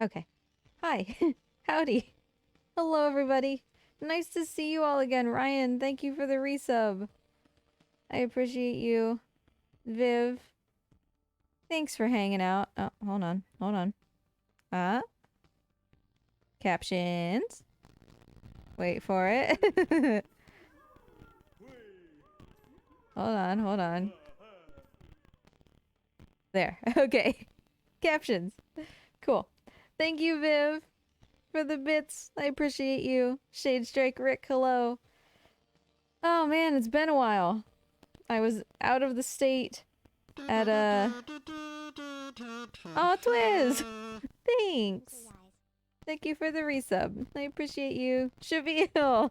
Okay. Hi. Howdy. Hello, everybody. Nice to see you all again. Ryan, thank you for the resub. I appreciate you. Viv, thanks for hanging out. Oh, hold on. Hold on. Captions. Wait for it. Hold on, hold on. There. Okay. Captions. Cool. Thank you, Viv, for the bits. I appreciate you. Shade Strike Rick, hello. Oh man, it's been a while. I was out of the state at a... Oh, Twiz! Thanks! Thank you for the resub. I appreciate you. Shavil!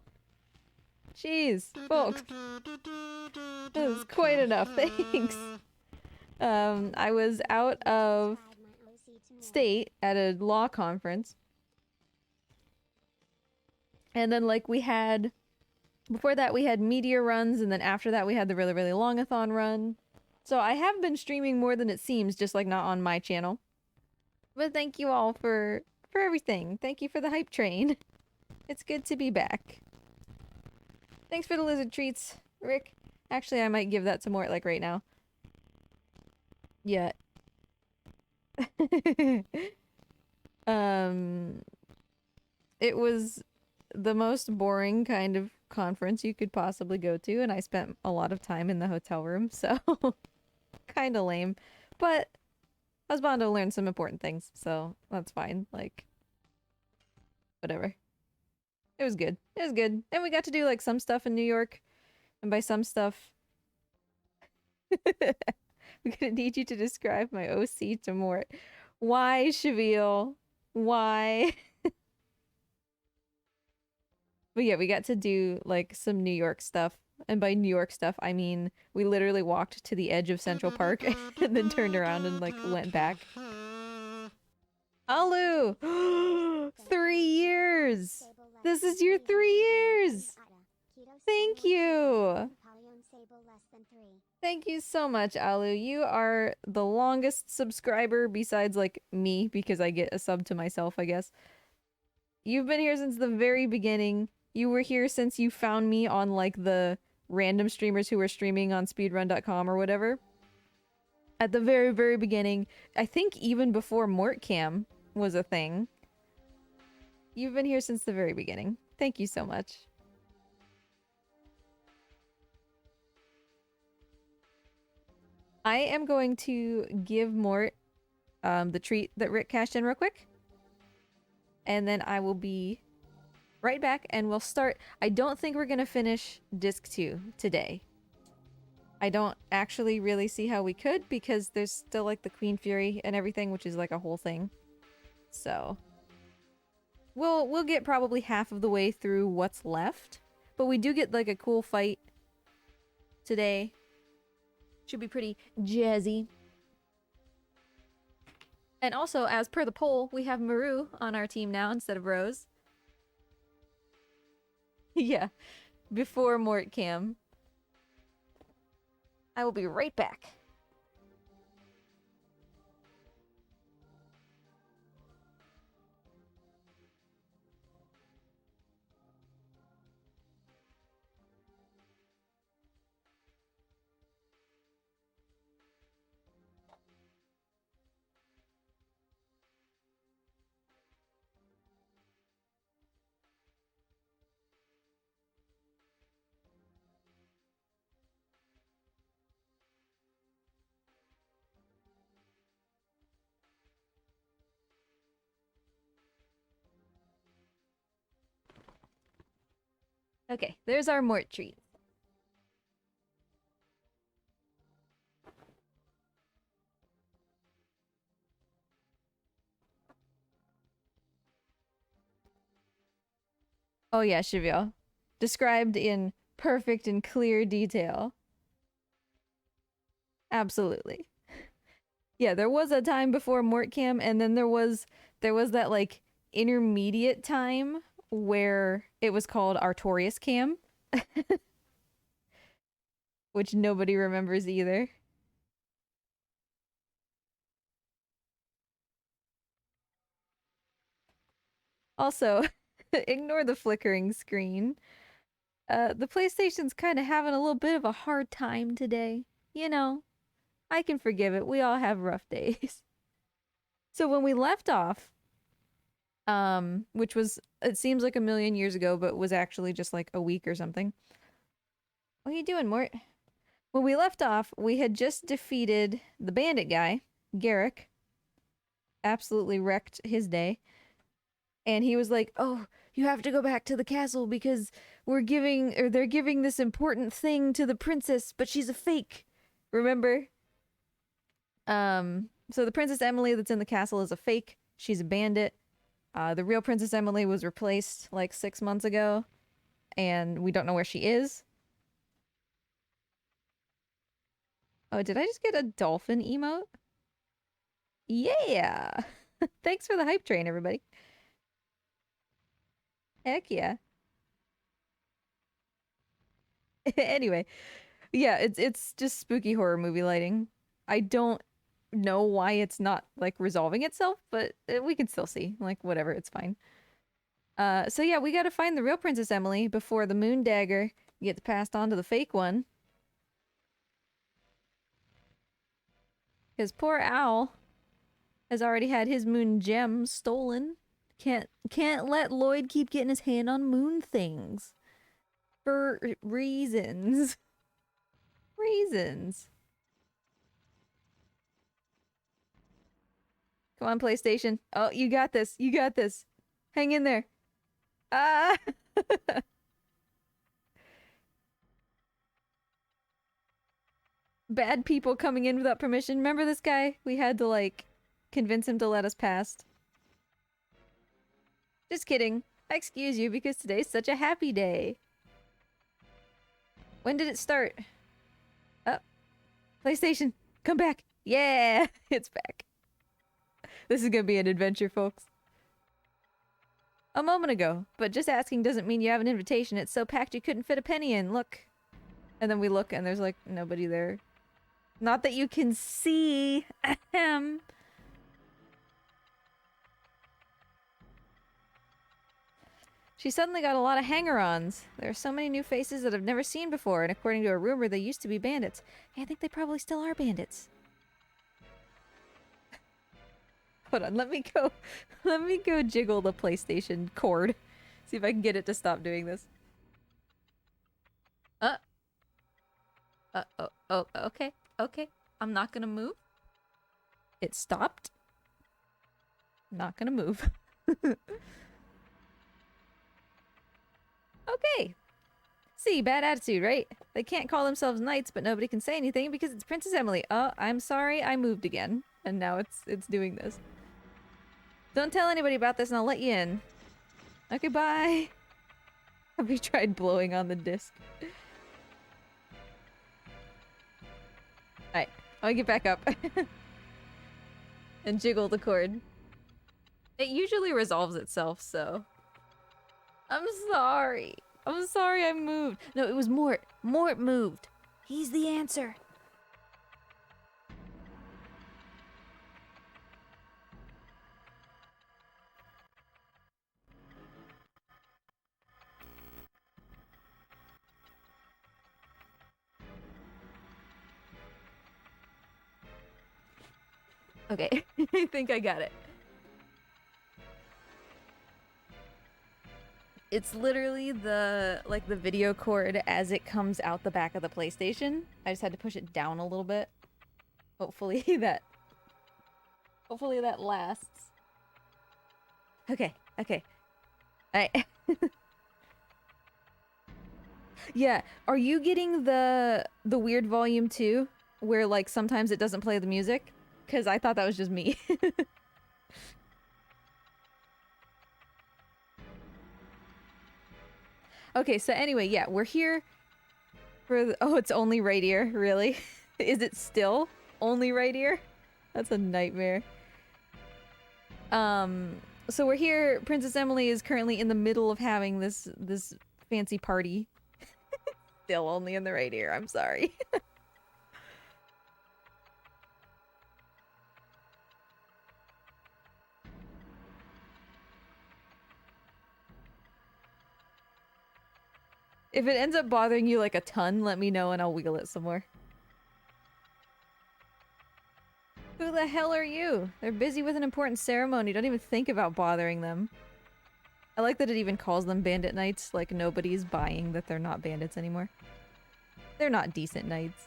Jeez, folks. That was quite enough. Thanks. I was out of state at a law conference. And then, like, we had... Before that, we had media runs, and then after that, we had the really, really long-a-thon run. So I have been streaming more than it seems, just, like, not on my channel. But thank you all for everything. Thank you for the hype train. It's good to be back. Thanks for the lizard treats, Rick. Actually, I might give that some more, like, right now. Yeah. It was the most boring kind of conference you could possibly go to, and I spent a lot of time in the hotel room, so kind of lame. But I was bound to learn some important things, so that's fine. Like, whatever. It was good. It was good. And we got to do, like, some stuff in New York. And by some stuff... I'm gonna need you to describe my OC to Mort. Why, Shavil? Why? But yeah, we got to do, like, some New York stuff. And by New York stuff, I mean we literally walked to the edge of Central Park and then turned around and, like, went back. Alu! 3 years! This is your 3 years! Thank you! Thank you so much, Alu. You are the longest subscriber besides, like, me, because I get a sub to myself, I guess. You've been here since the very beginning. You were here since you found me on, like, the random streamers who were streaming on speedrun.com or whatever. At the very, very beginning. I think even before Mortcam was a thing. You've been here since the very beginning. Thank you so much. I am going to give Mort the treat that Rick cashed in real quick. And then I will be right back and we'll start. I don't think we're going to finish Disc 2 today. I don't actually really see how we could because there's still, like, the Queen Fury and everything, which is, like, a whole thing. So we'll get probably half of the way through what's left. But we do get, like, a cool fight today. Should be pretty jazzy. And also, as per the poll, we have Maru on our team now instead of Rose. Yeah, before Mortcam. I will be right back. Okay, there's our Mort treat. Oh yeah, Chivio. Described in perfect and clear detail. Absolutely. Yeah, there was a time before Mortcam, and then there was that, like, intermediate time where it was called Artorias Cam, which nobody remembers either. Also, ignore the flickering screen. The PlayStation's kind of having a little bit of a hard time today. You know, I can forgive it. We all have rough days. So when we left off, which was, it seems like a million years ago, but was actually just like a week or something. What are you doing, Mort? When we left off, we had just defeated the bandit guy, Garrick. Absolutely wrecked his day. And he was like, "Oh, you have to go back to the castle because they're giving this important thing to the princess, but she's a fake." Remember? So the Princess Emily that's in the castle is a fake. She's a bandit. The real Princess Emily was replaced like 6 months ago, and we don't know where she is. Oh, did I just get a dolphin emote? Yeah! Thanks for the hype train, everybody. Heck yeah. Anyway, yeah, it's just spooky horror movie lighting. I don't know why it's not like resolving itself, but we can still see. Like whatever, it's fine. So yeah, we gotta find the real Princess Emily before the moon dagger gets passed on to the fake one. Because poor Owl has already had his moon gem stolen. Can't let Lloyd keep getting his hand on moon things. For reasons. Reasons. Come on, PlayStation. Oh, you got this. You got this. Hang in there. Ah! Bad people coming in without permission. Remember this guy? We had to, like, convince him to let us past. Just kidding. I excuse you because today's such a happy day. When did it start? Oh, PlayStation, come back. Yeah, it's back. This is gonna be an adventure, folks. A moment ago, but just asking doesn't mean you have an invitation. It's so packed you couldn't fit a penny in. Look. And then we look and there's like nobody there. Not that you can see. Ahem. She suddenly got a lot of hanger-ons. There are so many new faces that I've never seen before, and according to a rumor, they used to be bandits. Hey, I think they probably still are bandits. Hold on, let me go. Let me go jiggle the PlayStation cord. See if I can get it to stop doing this. Oh, okay, okay. I'm not gonna move. It stopped. Not gonna move. Okay. See, bad attitude, right? They can't call themselves knights, but nobody can say anything because it's Princess Emily. Oh, I'm sorry, I moved again. And now it's doing this. Don't tell anybody about this and I'll let you in. Okay, bye. Have you tried blowing on the disc? Alright, I'll get back up. And jiggle the cord. It usually resolves itself, so... I'm sorry. I'm sorry I moved. No, it was Mort. Mort moved. He's the answer. Okay, I think I got it. It's literally the, like, the video cord as it comes out the back of the PlayStation. I just had to push it down a little bit. Hopefully that lasts. Okay, okay. Alright. Yeah, are you getting the weird volume too? Where, like, sometimes it doesn't play the music? Because I thought that was just me. Okay, so anyway, yeah, we're here for the— oh, it's only right ear, really? Is it still only right ear? That's a nightmare. So we're here. Princess Emily is currently in the middle of having this fancy party. Still only in the right ear, I'm sorry. If it ends up bothering you like a ton, let me know and I'll wheel it some more. Who the hell are you? They're busy with an important ceremony. Don't even think about bothering them. I like that it even calls them bandit knights, like nobody's buying that they're not bandits anymore. They're not decent knights.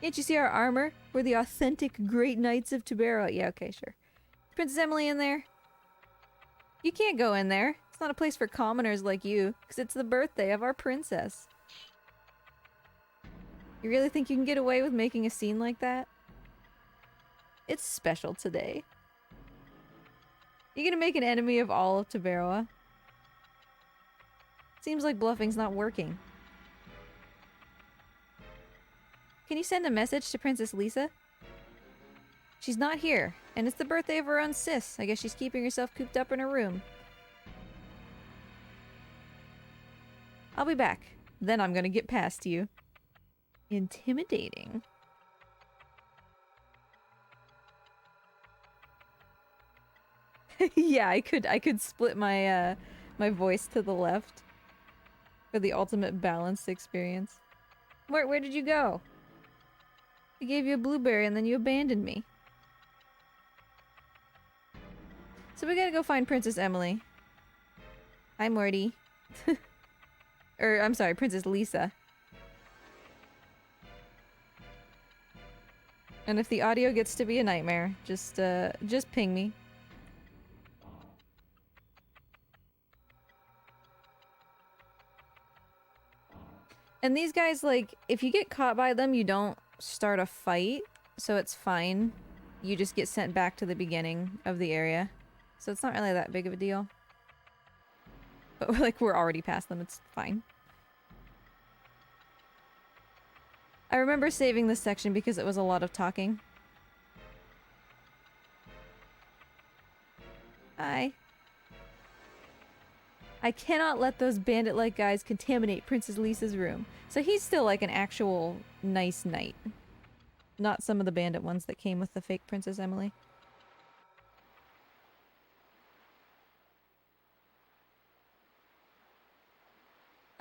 Can't you see our armor? We're the authentic great knights of Tibero. Yeah, okay, sure. Princess Emily in there? You can't go in there. It's not a place for commoners like you, because it's the birthday of our princess. You really think you can get away with making a scene like that? It's special today. You gonna make an enemy of all of Tabaroa? Seems like bluffing's not working. Can you send a message to Princess Lisa? She's not here, and it's the birthday of her own sis. I guess she's keeping herself cooped up in her room. I'll be back. Then I'm gonna get past you. Intimidating. Yeah, I could split my my voice to the left for the ultimate balanced experience. Where did you go? I gave you a blueberry and then you abandoned me. So we gotta go find Princess Emily. Hi, Morty. I'm sorry, Princess Lisa. And if the audio gets to be a nightmare, just ping me. And these guys, like, if you get caught by them, you don't start a fight, so it's fine. You just get sent back to the beginning of the area. So it's not really that big of a deal. But, like, we're already past them, it's fine. I remember saving this section because it was a lot of talking. Hi. I cannot let those bandit-like guys contaminate Princess Lisa's room. So he's still like an actual nice knight. Not some of the bandit ones that came with the fake Princess Emily.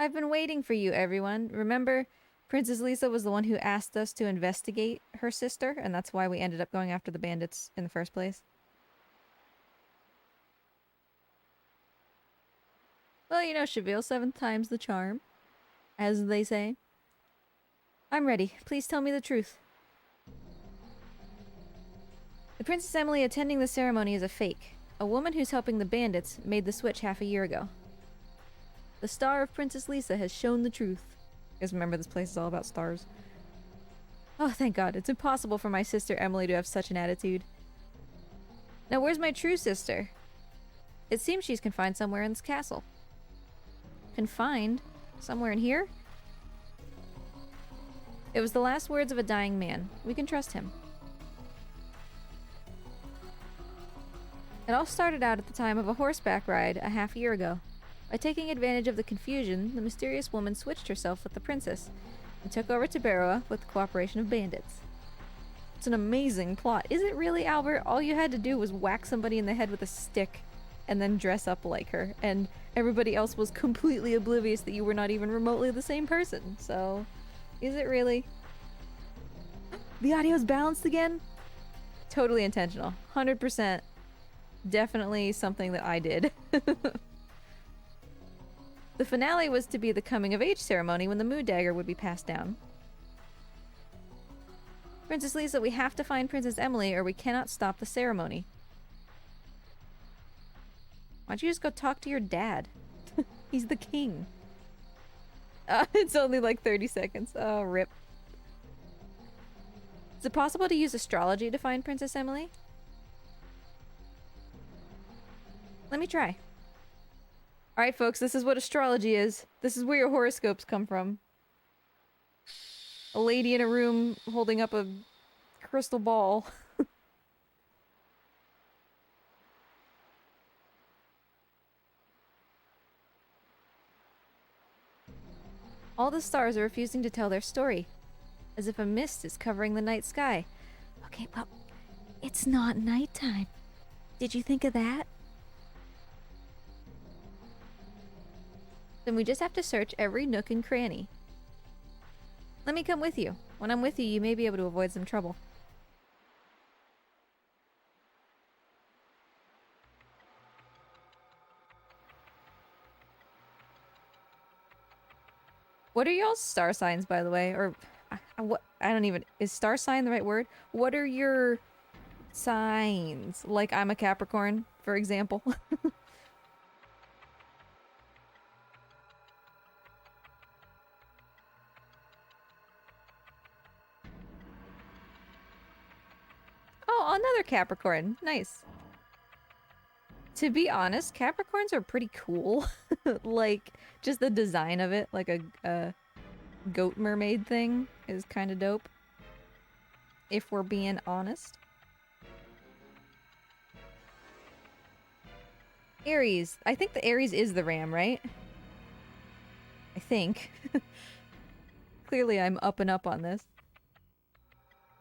I've been waiting for you, everyone. Remember, Princess Lisa was the one who asked us to investigate her sister, and that's why we ended up going after the bandits in the first place. Well, you know, Cheville, 7th time's the charm, as they say. I'm ready. Please tell me the truth. The Princess Emily attending the ceremony is a fake. A woman who's helping the bandits made the switch half a year ago. The star of Princess Lisa has shown the truth. You guys remember this place is all about stars. Oh, thank God. It's impossible for my sister Emily to have such an attitude. Now, where's my true sister? It seems she's confined somewhere in this castle. Confined? Somewhere in here? It was the last words of a dying man. We can trust him. It all started out at the time of a horseback ride a half year ago. By taking advantage of the confusion, the mysterious woman switched herself with the princess and took over Tabaroa with the cooperation of bandits. It's an amazing plot. Is it really, Albert? All you had to do was whack somebody in the head with a stick and then dress up like her, and everybody else was completely oblivious that you were not even remotely the same person. So, is it really? The audio's balanced again? Totally intentional. 100%. Definitely something that I did. The finale was to be the coming-of-age ceremony when the mood dagger would be passed down. Princess Lisa, we have to find Princess Emily or we cannot stop the ceremony. Why don't you just go talk to your dad? He's the king. It's only like 30 seconds. Oh, rip. Is it possible to use astrology to find Princess Emily? Let me try. Alright, folks, this is what astrology is. This is where your horoscopes come from. A lady in a room holding up a crystal ball. All the stars are refusing to tell their story, as if a mist is covering the night sky. Okay, well, it's not nighttime. Did you think of that? Then we just have to search every nook and cranny. Let me come with you. When I'm with you, you may be able to avoid some trouble. What are y'all's star signs, by the way? Or, what? I don't even... Is star sign the right word? What are your signs? Like, I'm a Capricorn, for example. Oh, another Capricorn. Nice. To be honest, Capricorns are pretty cool. Like, just the design of it, like a goat mermaid thing, is kind of dope. If we're being honest. Aries. I think the Aries is the ram, right? I think. Clearly I'm up and up on this.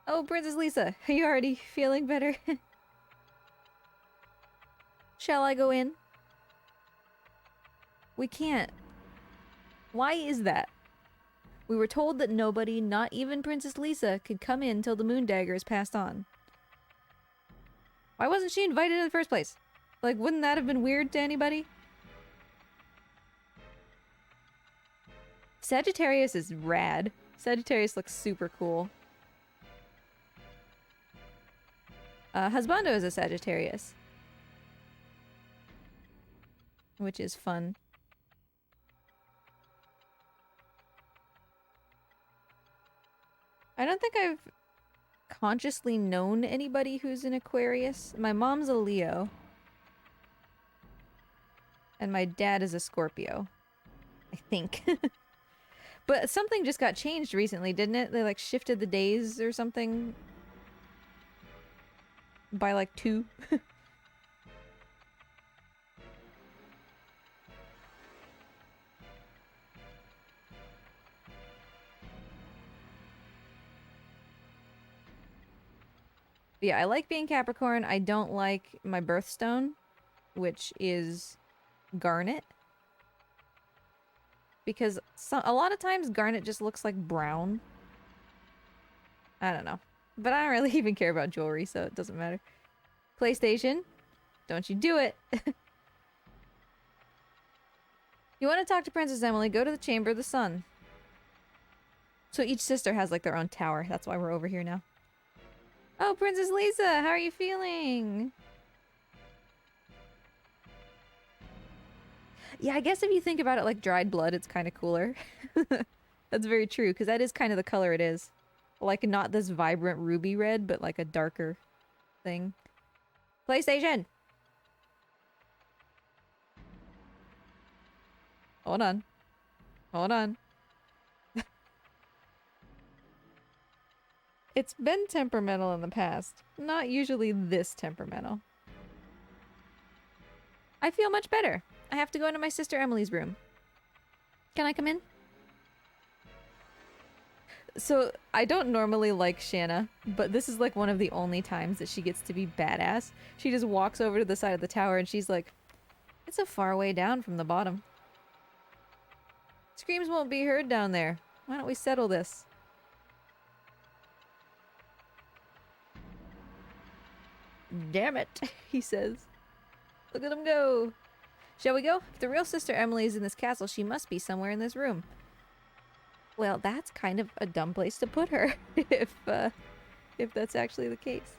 Oh, Princess Lisa, are you already feeling better? Shall I go in? We can't. Why is that? We were told that nobody, not even Princess Lisa, could come in till the moon dagger is passed on. Why wasn't she invited in the first place? Like, wouldn't that have been weird to anybody? Sagittarius is rad. Sagittarius looks super cool. Husbando is a Sagittarius. Which is fun. I don't think I've consciously known anybody who's an Aquarius. My mom's a Leo. And my dad is a Scorpio. I think. But something just got changed recently, didn't it? They like shifted the days or something. By like 2. Yeah, I like being Capricorn. I don't like my birthstone, which is garnet. Because a lot of times garnet just looks like brown. I don't know. But I don't really even care about jewelry, so it doesn't matter. PlayStation, don't you do it. You want to talk to Princess Emily, go to the Chamber of the Sun. So each sister has like their own tower. That's why we're over here now. Oh, Princess Lisa, how are you feeling? Yeah, I guess if you think about it like dried blood, it's kind of cooler. That's very true, because that is kind of the color it is. Like, not this vibrant ruby red, but like a darker thing. PlayStation! Hold on. Hold on. It's been temperamental in the past. Not usually this temperamental. I feel much better. I have to go into my sister Emily's room. Can I come in? So, I don't normally like Shanna, but this is like one of the only times that she gets to be badass. She just walks over to the side of the tower and she's like, it's a far way down from the bottom. Screams won't be heard down there. Why don't we settle this? Damn it, he says. Look at him go. Shall we go? If the real Sister Emily is in this castle, she must be somewhere in this room. Well, that's kind of a dumb place to put her, if that's actually the case.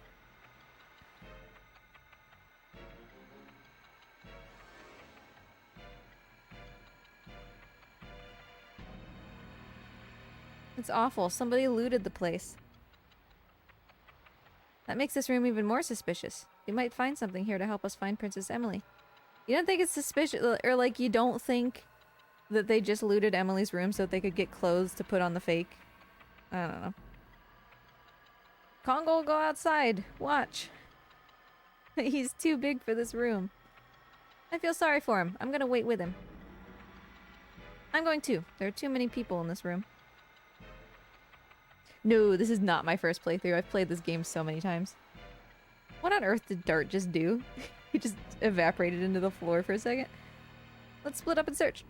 It's awful. Somebody looted the place. That makes this room even more suspicious. We might find something here to help us find Princess Emily. You don't think it's suspicious, or like you don't think that they just looted Emily's room so that they could get clothes to put on the fake? I don't know. Congo will go outside. Watch. He's too big for this room. I feel sorry for him. I'm gonna wait with him. I'm going too. There are too many people in this room. No, this is not my first playthrough. I've played this game so many times. What on earth did Dart just do? He just evaporated into the floor for a second. Let's split up and search.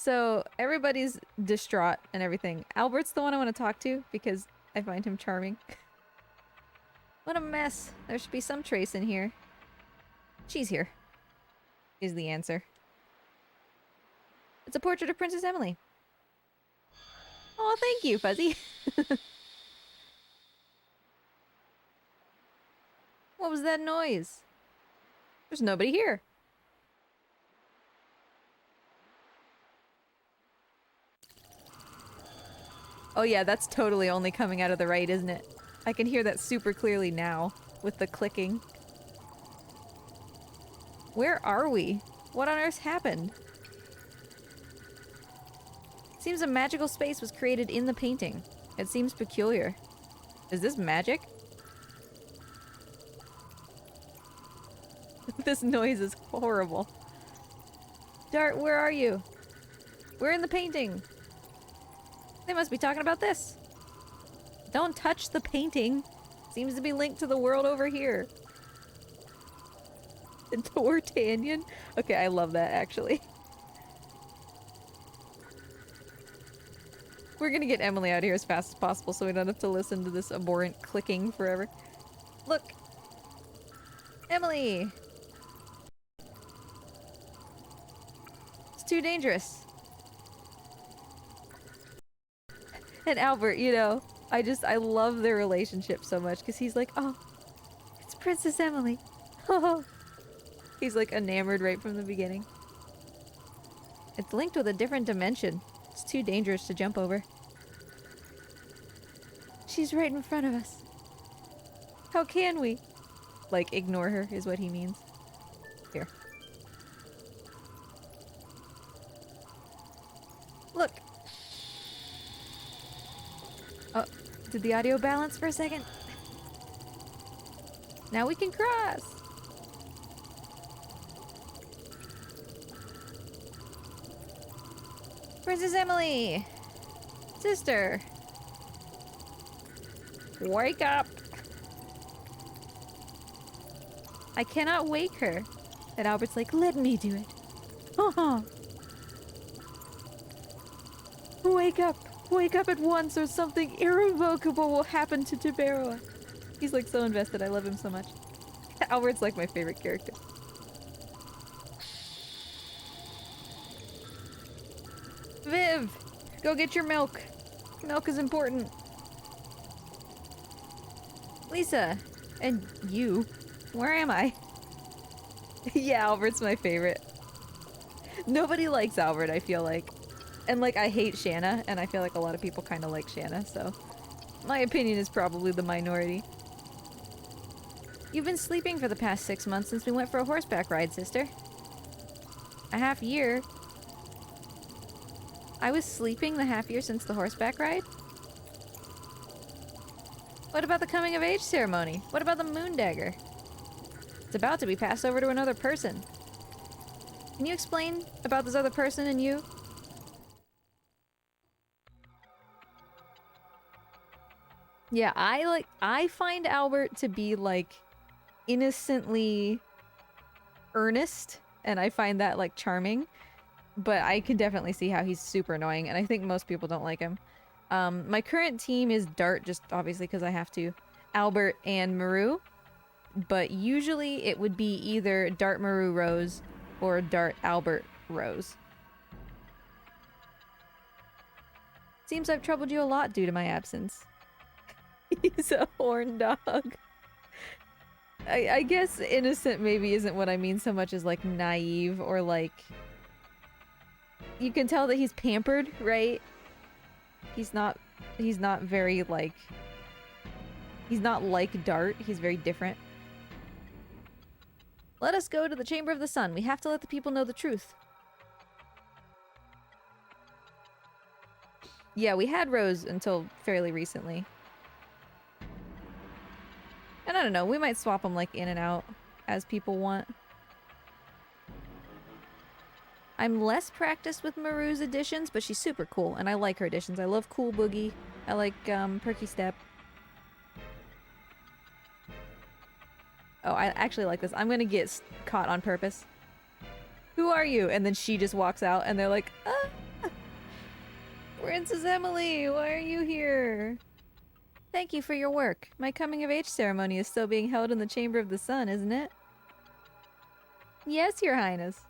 So everybody's distraught and everything. Albert's the one I want to talk to because I find him charming. What a mess. There should be some trace in here. She's here, is the answer. It's a portrait of Princess Emily. Oh, thank you, Fuzzy. What was that noise? There's nobody here. Oh yeah, that's totally only coming out of the right, isn't it? I can hear that super clearly now, with the clicking. Where are we? What on earth happened? Seems a magical space was created in the painting. It seems peculiar. Is this magic? This noise is horrible. Dart, where are you? We're in the painting. They must be talking about this. Don't touch the painting. Seems to be linked to the world over here. D'Artagnan? Okay, I love that, actually. We're gonna get Emily out of here as fast as possible so we don't have to listen to this abhorrent clicking forever. Look! Emily! It's too dangerous. And Albert, you know, I love their relationship so much because he's like, oh, it's Princess Emily. Oh, he's like enamored right from the beginning. It's linked with a different dimension. It's too dangerous to jump over. She's right in front of us. How can we? Like, ignore her is what he means. Here. Look! Oh, did the audio balance for a second? Now we can cross! Princess Emily! Sister! Wake up! I cannot wake her. And Albert's like, let me do it. Oh. Wake up! Wake up at once or something irrevocable will happen to Tiberoa. He's like so invested. I love him so much. Albert's like my favorite character. Viv! Go get your milk. Milk is important. Lisa! And you. Where am I? Yeah, Albert's my favorite. Nobody likes Albert, I feel like. And like, I hate Shanna, and I feel like a lot of people kind of like Shanna, so... my opinion is probably the minority. You've been sleeping for the past 6 months since we went for a horseback ride, sister. A half year? I was sleeping the half year since the horseback ride? What about the coming of age ceremony? What about the moon dagger? It's about to be passed over to another person. Can you explain about this other person and you? Yeah, I find Albert to be, like, innocently earnest, and I find that, like, charming. But I can definitely see how he's super annoying, and I think most people don't like him. My current team is Dart, just obviously because I have to, Albert, and Maru. But usually it would be either Dart Maru Rose or Dart Albert Rose. Seems I've troubled you a lot due to my absence. He's a horn dog. I guess innocent maybe isn't what I mean so much as like naive or like... You can tell that he's pampered, right? He's not very like... He's not like Dart, he's very different. Let us go to the Chamber of the Sun. We have to let the people know the truth. Yeah, we had Rose until fairly recently. And I don't know, we might swap them like in and out as people want. I'm less practiced with Maru's additions, but she's super cool, and I like her additions. I love Cool Boogie. I like Perky Step. Oh, I actually like this. I'm gonna get caught on purpose. Who are you? And then she just walks out, and they're like, Princess Emily, why are you here? Thank you for your work. My coming-of-age ceremony is still being held in the Chamber of the Sun, isn't it? Yes, Your Highness.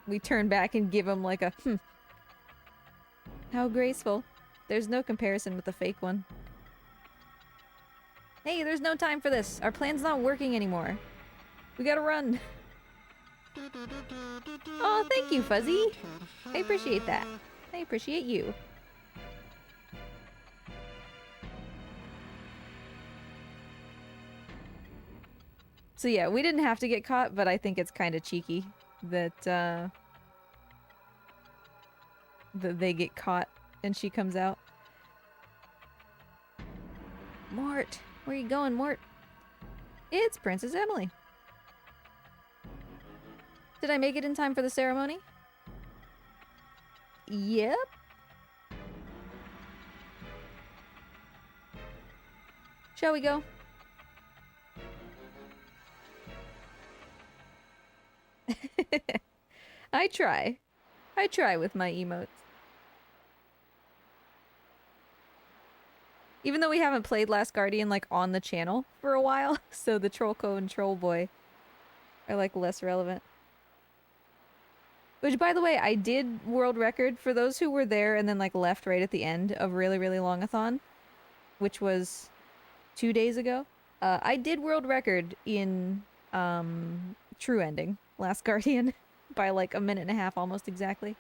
We turn back and give him like a How graceful. There's no comparison with the fake one. Hey, there's no time for this. Our plan's not working anymore. We gotta run. Oh, thank you, Fuzzy. I appreciate that. I appreciate you. So yeah, we didn't have to get caught, but I think it's kind of cheeky that that they get caught and she comes out. Mort, where you going, Mort? It's Princess Emily. Did I make it in time for the ceremony? Yep. Shall we go? I try. I try with my emotes. Even though we haven't played Last Guardian like on the channel for a while, so the Trollco and Trollboy are like less relevant. Which, by the way, I did world record for those who were there and then like left right at the end of Really Really Longathon, which was 2 days ago. I did world record in True Ending, Last Guardian, by like a minute and a half almost exactly.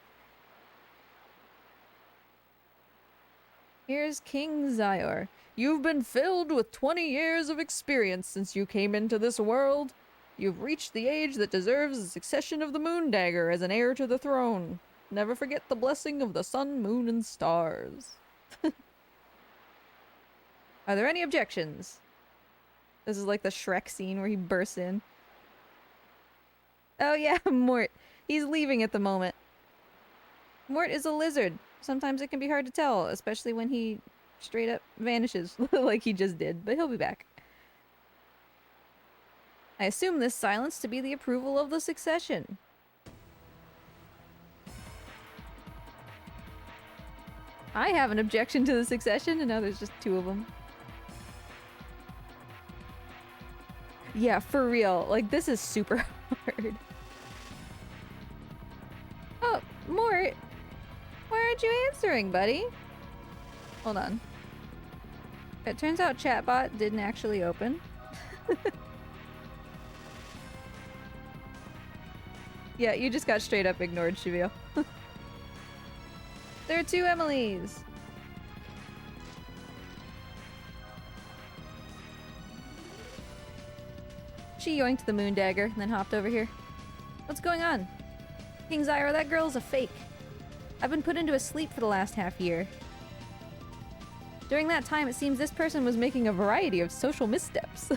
Here's King Zyor. You've been filled with 20 years of experience since you came into this world. You've reached the age that deserves the succession of the Moondagger as an heir to the throne. Never forget the blessing of the sun, moon, and stars. Are there any objections? This is like the Shrek scene where he bursts in. Oh yeah, Mort. He's leaving at the moment. Mort is a lizard. Sometimes it can be hard to tell, especially when he straight up vanishes like he just did, but he'll be back. I assume this silence to be the approval of the succession. I have an objection to the succession, and now there's just 2 of them. Yeah, for real. Like, this is super hard. Oh, Mort! Why aren't you answering, buddy? Hold on. It turns out chatbot didn't actually open. Yeah, you just got straight up ignored, Shivio. There are 2 Emilys! She yoinked the Moondagger and then hopped over here. What's going on? King Zyra, that girl's a fake. I've been put into a sleep for the last half year. During that time, it seems this person was making a variety of social missteps.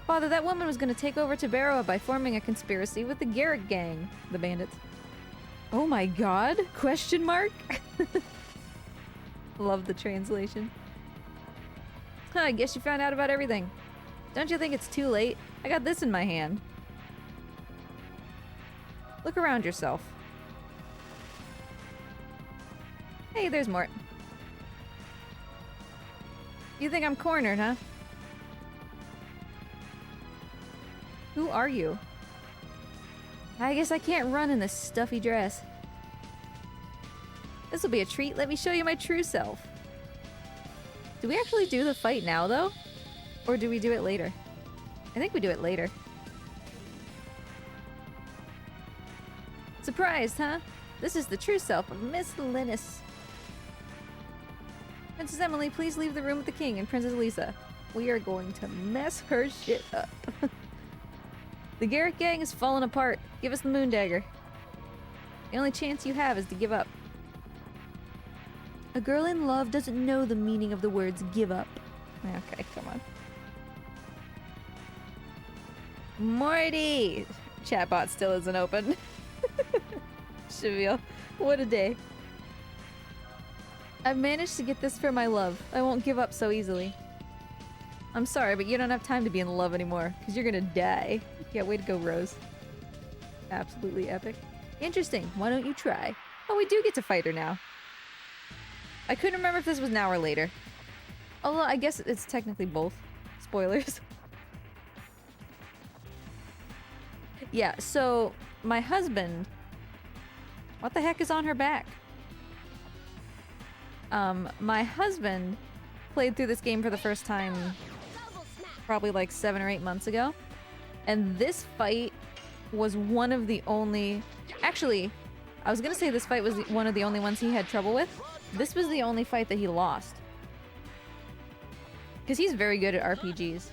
Father, that woman was going to take over Tabaroa by forming a conspiracy with the Garrick gang, the bandits. Oh my god? Question mark? Love the translation. Huh, I guess you found out about everything. Don't you think it's too late? I got this in my hand. Look around yourself. Hey, there's Mort. You think I'm cornered, huh? Who are you? I guess I can't run in this stuffy dress. This'll be a treat. Let me show you my true self. Do we actually do the fight now, though? Or do we do it later? I think we do it later. Surprised, huh? This is the true self of Miss Linus. Princess Emily, please leave the room with the king and Princess Lisa. We are going to mess her shit up. The Garrick gang is falling apart. Give us the Moondagger. The only chance you have is to give up. A girl in love doesn't know the meaning of the words give up. Okay, come on. Morty! Chatbot still isn't open. Shivio, what a day. I've managed to get this for my love. I won't give up so easily. I'm sorry, but you don't have time to be in love anymore, because you're gonna die. Yeah, way to go, Rose. Absolutely epic. Interesting. Why don't you try? Oh, we do get to fight her now. I couldn't remember if this was now or later. Although, I guess it's technically both. Spoilers. Yeah, so my husband... What the heck is on her back? My husband played through this game for the first time probably like 7 or 8 months ago. And this fight was one of the only... Actually, I was gonna say this fight was one of the only ones he had trouble with. This was the only fight that he lost. Because he's very good at RPGs.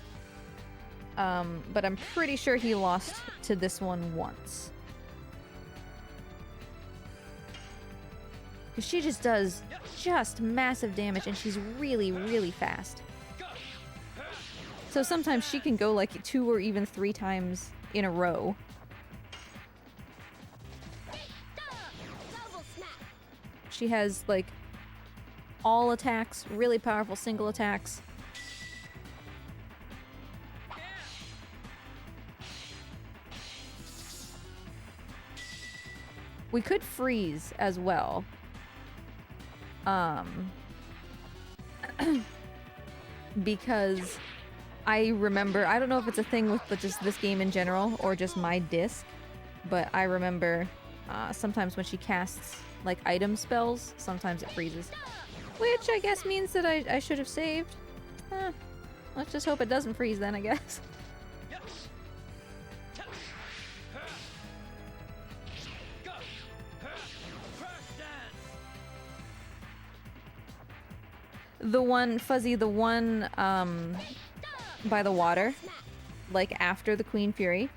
But I'm pretty sure he lost to this one once. Because she just does massive damage and she's really, really fast. So sometimes she can go like 2 or even 3 times in a row. She has like all attacks, really powerful single attacks. We could freeze as well. Because I remember, I don't know if it's a thing with just this game in general or just my disc, but I remember sometimes when she casts like item spells, sometimes it freezes. Which I guess means that I should have saved. Let's just hope it doesn't freeze then, I guess. The one, Fuzzy, the one by the water, like after the Queen Fury.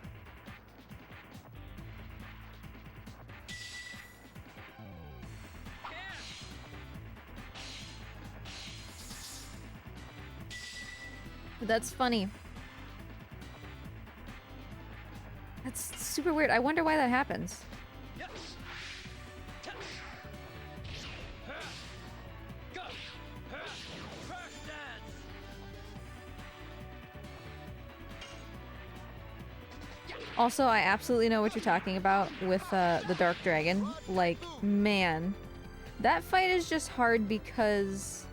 That's funny. That's super weird. I wonder why that happens. Also, I absolutely know what you're talking about with the Dark Dragon. Like, man, that fight is just hard because...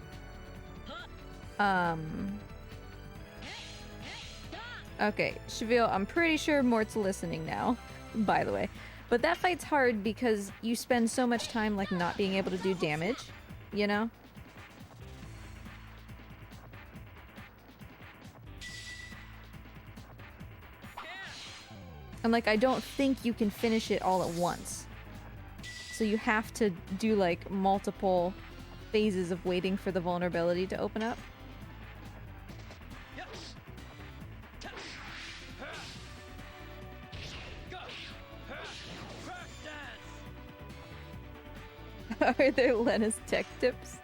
Okay, Cheville, I'm pretty sure Mort's listening now, by the way. But that fight's hard because you spend so much time, like, not being able to do damage, you know? And, like, I don't think you can finish it all at once. So you have to do, like, multiple phases of waiting for the vulnerability to open up. Are there Lena's tech tips?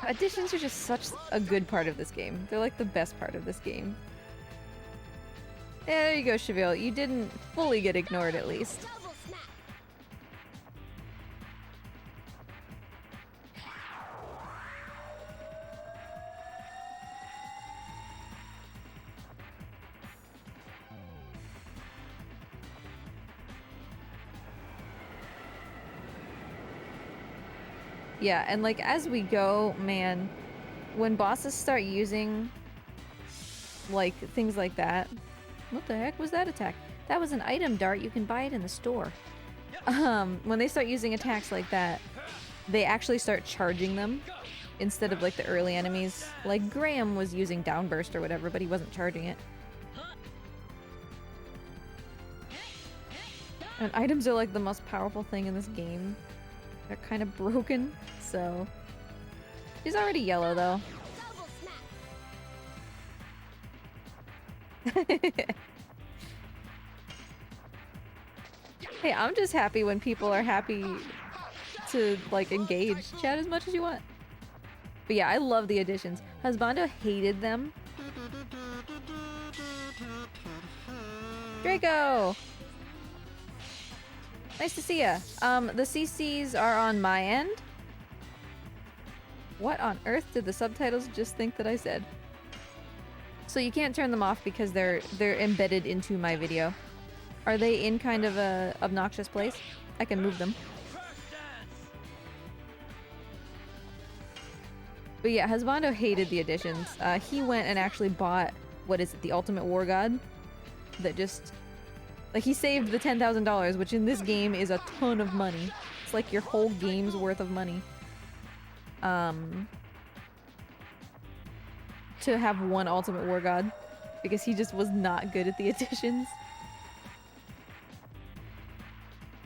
Additions are just such a good part of this game. They're like the best part of this game. Yeah, there you go, Cheville. You didn't fully get ignored at least. Yeah, and like as we go, man, when bosses start using like things like that. What the heck was that attack? That was an item dart. You can buy it in the store. When they start using attacks like that, they actually start charging them instead of like the early enemies. Like Graham was using downburst or whatever, but he wasn't charging it. And items are like the most powerful thing in this game. They're kind of broken, so... She's already yellow, though. Hey, I'm just happy when people are happy to, like, engage. Chat as much as you want. But yeah, I love the additions. Husbando hated them. Draco! Nice to see ya. The CCs are on my end. What on earth did the subtitles just think that I said? So you can't turn them off because they're embedded into my video. Are they in kind of a obnoxious place? I can move them. But yeah, Husbando hated the additions. He went and actually bought, what is it, the Ultimate War God? That just... Like, he saved the $10,000, which in this game is a ton of money. It's like your whole game's worth of money. To have one Ultimate War God. Because he just was not good at the additions.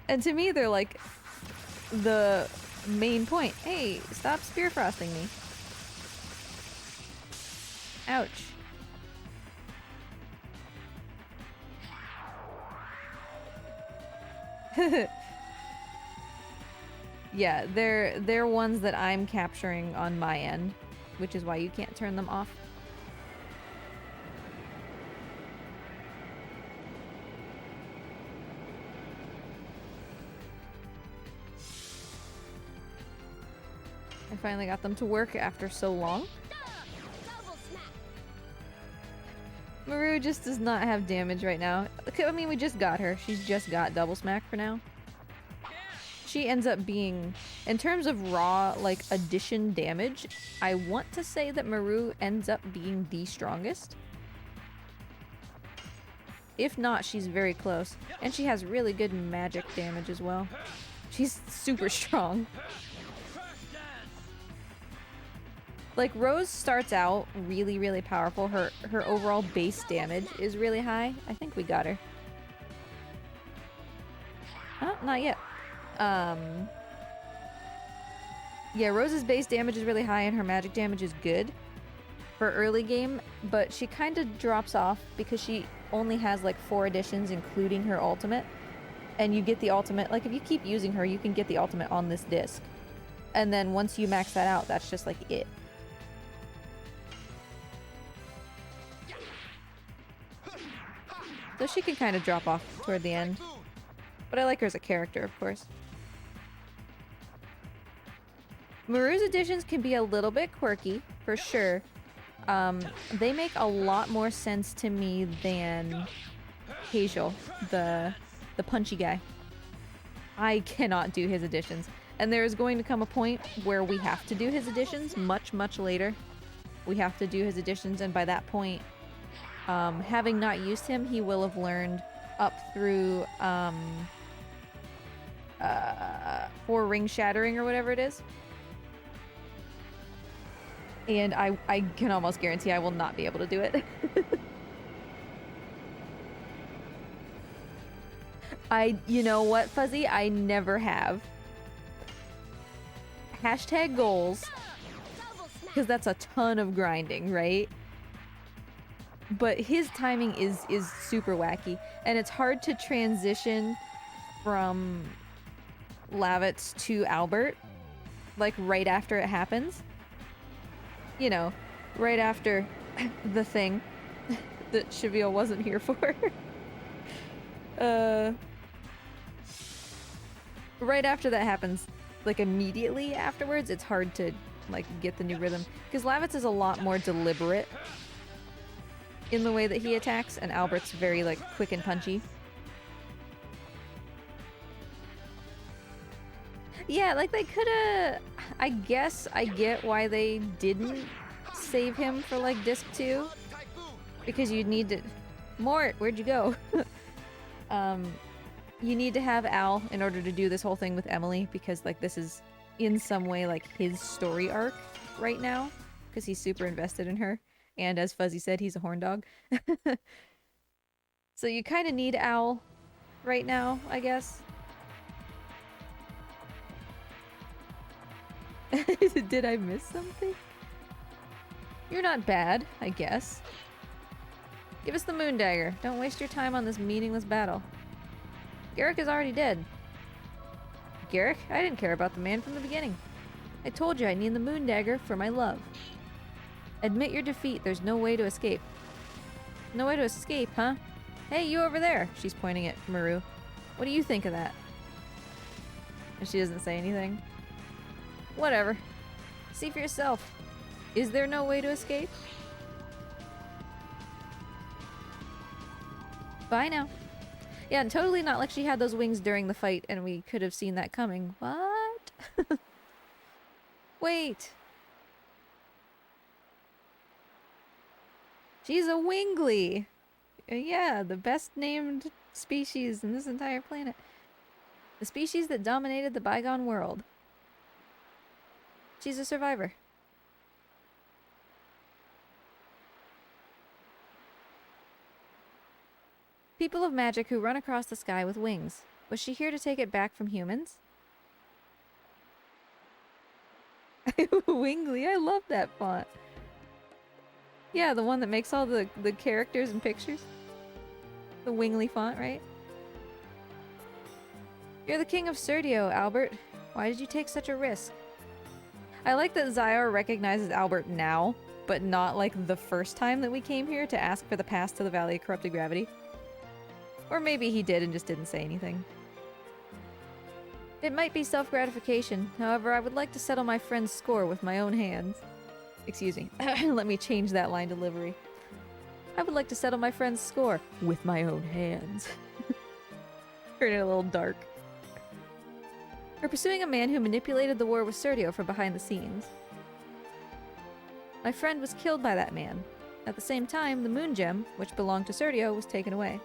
And to me, they're like the main point. Hey, stop spear frosting me. Ouch. Yeah, they're ones that I'm capturing on my end, which is why you can't turn them off. I finally got them to work after so long. Maru just does not have damage right now. I mean, we just got her. She's just got double smack for now. She ends up being, in terms of raw, like, addition damage, I want to say that Maru ends up being the strongest. If not, she's very close. And she has really good magic damage as well. She's super strong. Like, Rose starts out really, really powerful. Her overall base damage is really high. I think we got her. Oh, not yet. Yeah, Rose's base damage is really high and her magic damage is good for early game, but she kind of drops off because she only has like 4 additions, including her ultimate. And you get the ultimate, like if you keep using her, you can get the ultimate on this disc. And then once you max that out, that's just like it. So she can kind of drop off toward the end. But I like her as a character, of course. Maru's additions can be a little bit quirky, for sure. They make a lot more sense to me than Hazel, the punchy guy. I cannot do his additions. And there is going to come a point where we have to do his additions much, much later. We have to do his additions, and by that point, having not used him, he will have learned up through 4 ring shattering or whatever it is. And I can almost guarantee I will not be able to do it. You know what, Fuzzy? I never have. Hashtag goals. Because that's a ton of grinding, right? But his timing is super wacky. And it's hard to transition from Lavitz to Albert. Like, right after it happens. You know, right after the thing that Cheville wasn't here for. Right after that happens, like immediately afterwards, it's hard to like get the new rhythm. Because Lavitz is a lot more deliberate in the way that he attacks, and Albert's very like quick and punchy. Yeah, like they could've... I guess I get why they didn't save him for like disc 2. Because you'd need to... Mort, where'd you go? You need to have Al in order to do this whole thing with Emily, because like this is in some way like his story arc right now. Because he's super invested in her. And as Fuzzy said, he's a horn dog. So you kind of need Al right now, I guess. Did I miss something? You're not bad, I guess. Give us the moon dagger. Don't waste your time on this meaningless battle. Garrick is already dead. Garrick? I didn't care about the man from the beginning. I told you I need the moon dagger for my love. Admit your defeat. There's no way to escape. No way to escape, huh? Hey, you over there! She's pointing at Maru. What do you think of that? And she doesn't say anything. Whatever. See for yourself. Is there no way to escape? Bye now. Yeah, and totally not like she had those wings during the fight and we could have seen that coming. What? Wait. She's a wingly. Yeah, the best named species in this entire planet. The species that dominated the bygone world. She's a survivor. People of magic who run across the sky with wings. Was she here to take it back from humans? Wingly, I love that font. Yeah, the one that makes all the characters and pictures. The Wingly font, right? You're the king of Serdio, Albert. Why did you take such a risk? I like that Zyar recognizes Albert now, but not like the first time that we came here to ask for the pass to the Valley of Corrupted Gravity. Or maybe he did and just didn't say anything. It might be self-gratification. However, I would like to settle my friend's score with my own hands. Excuse me. Let me change that line delivery. I would like to settle my friend's score with my own hands. Turn it a little dark. We're pursuing a man who manipulated the war with Serdio from behind the scenes. My friend was killed by that man. At the same time, the moon gem, which belonged to Serdio, was taken away.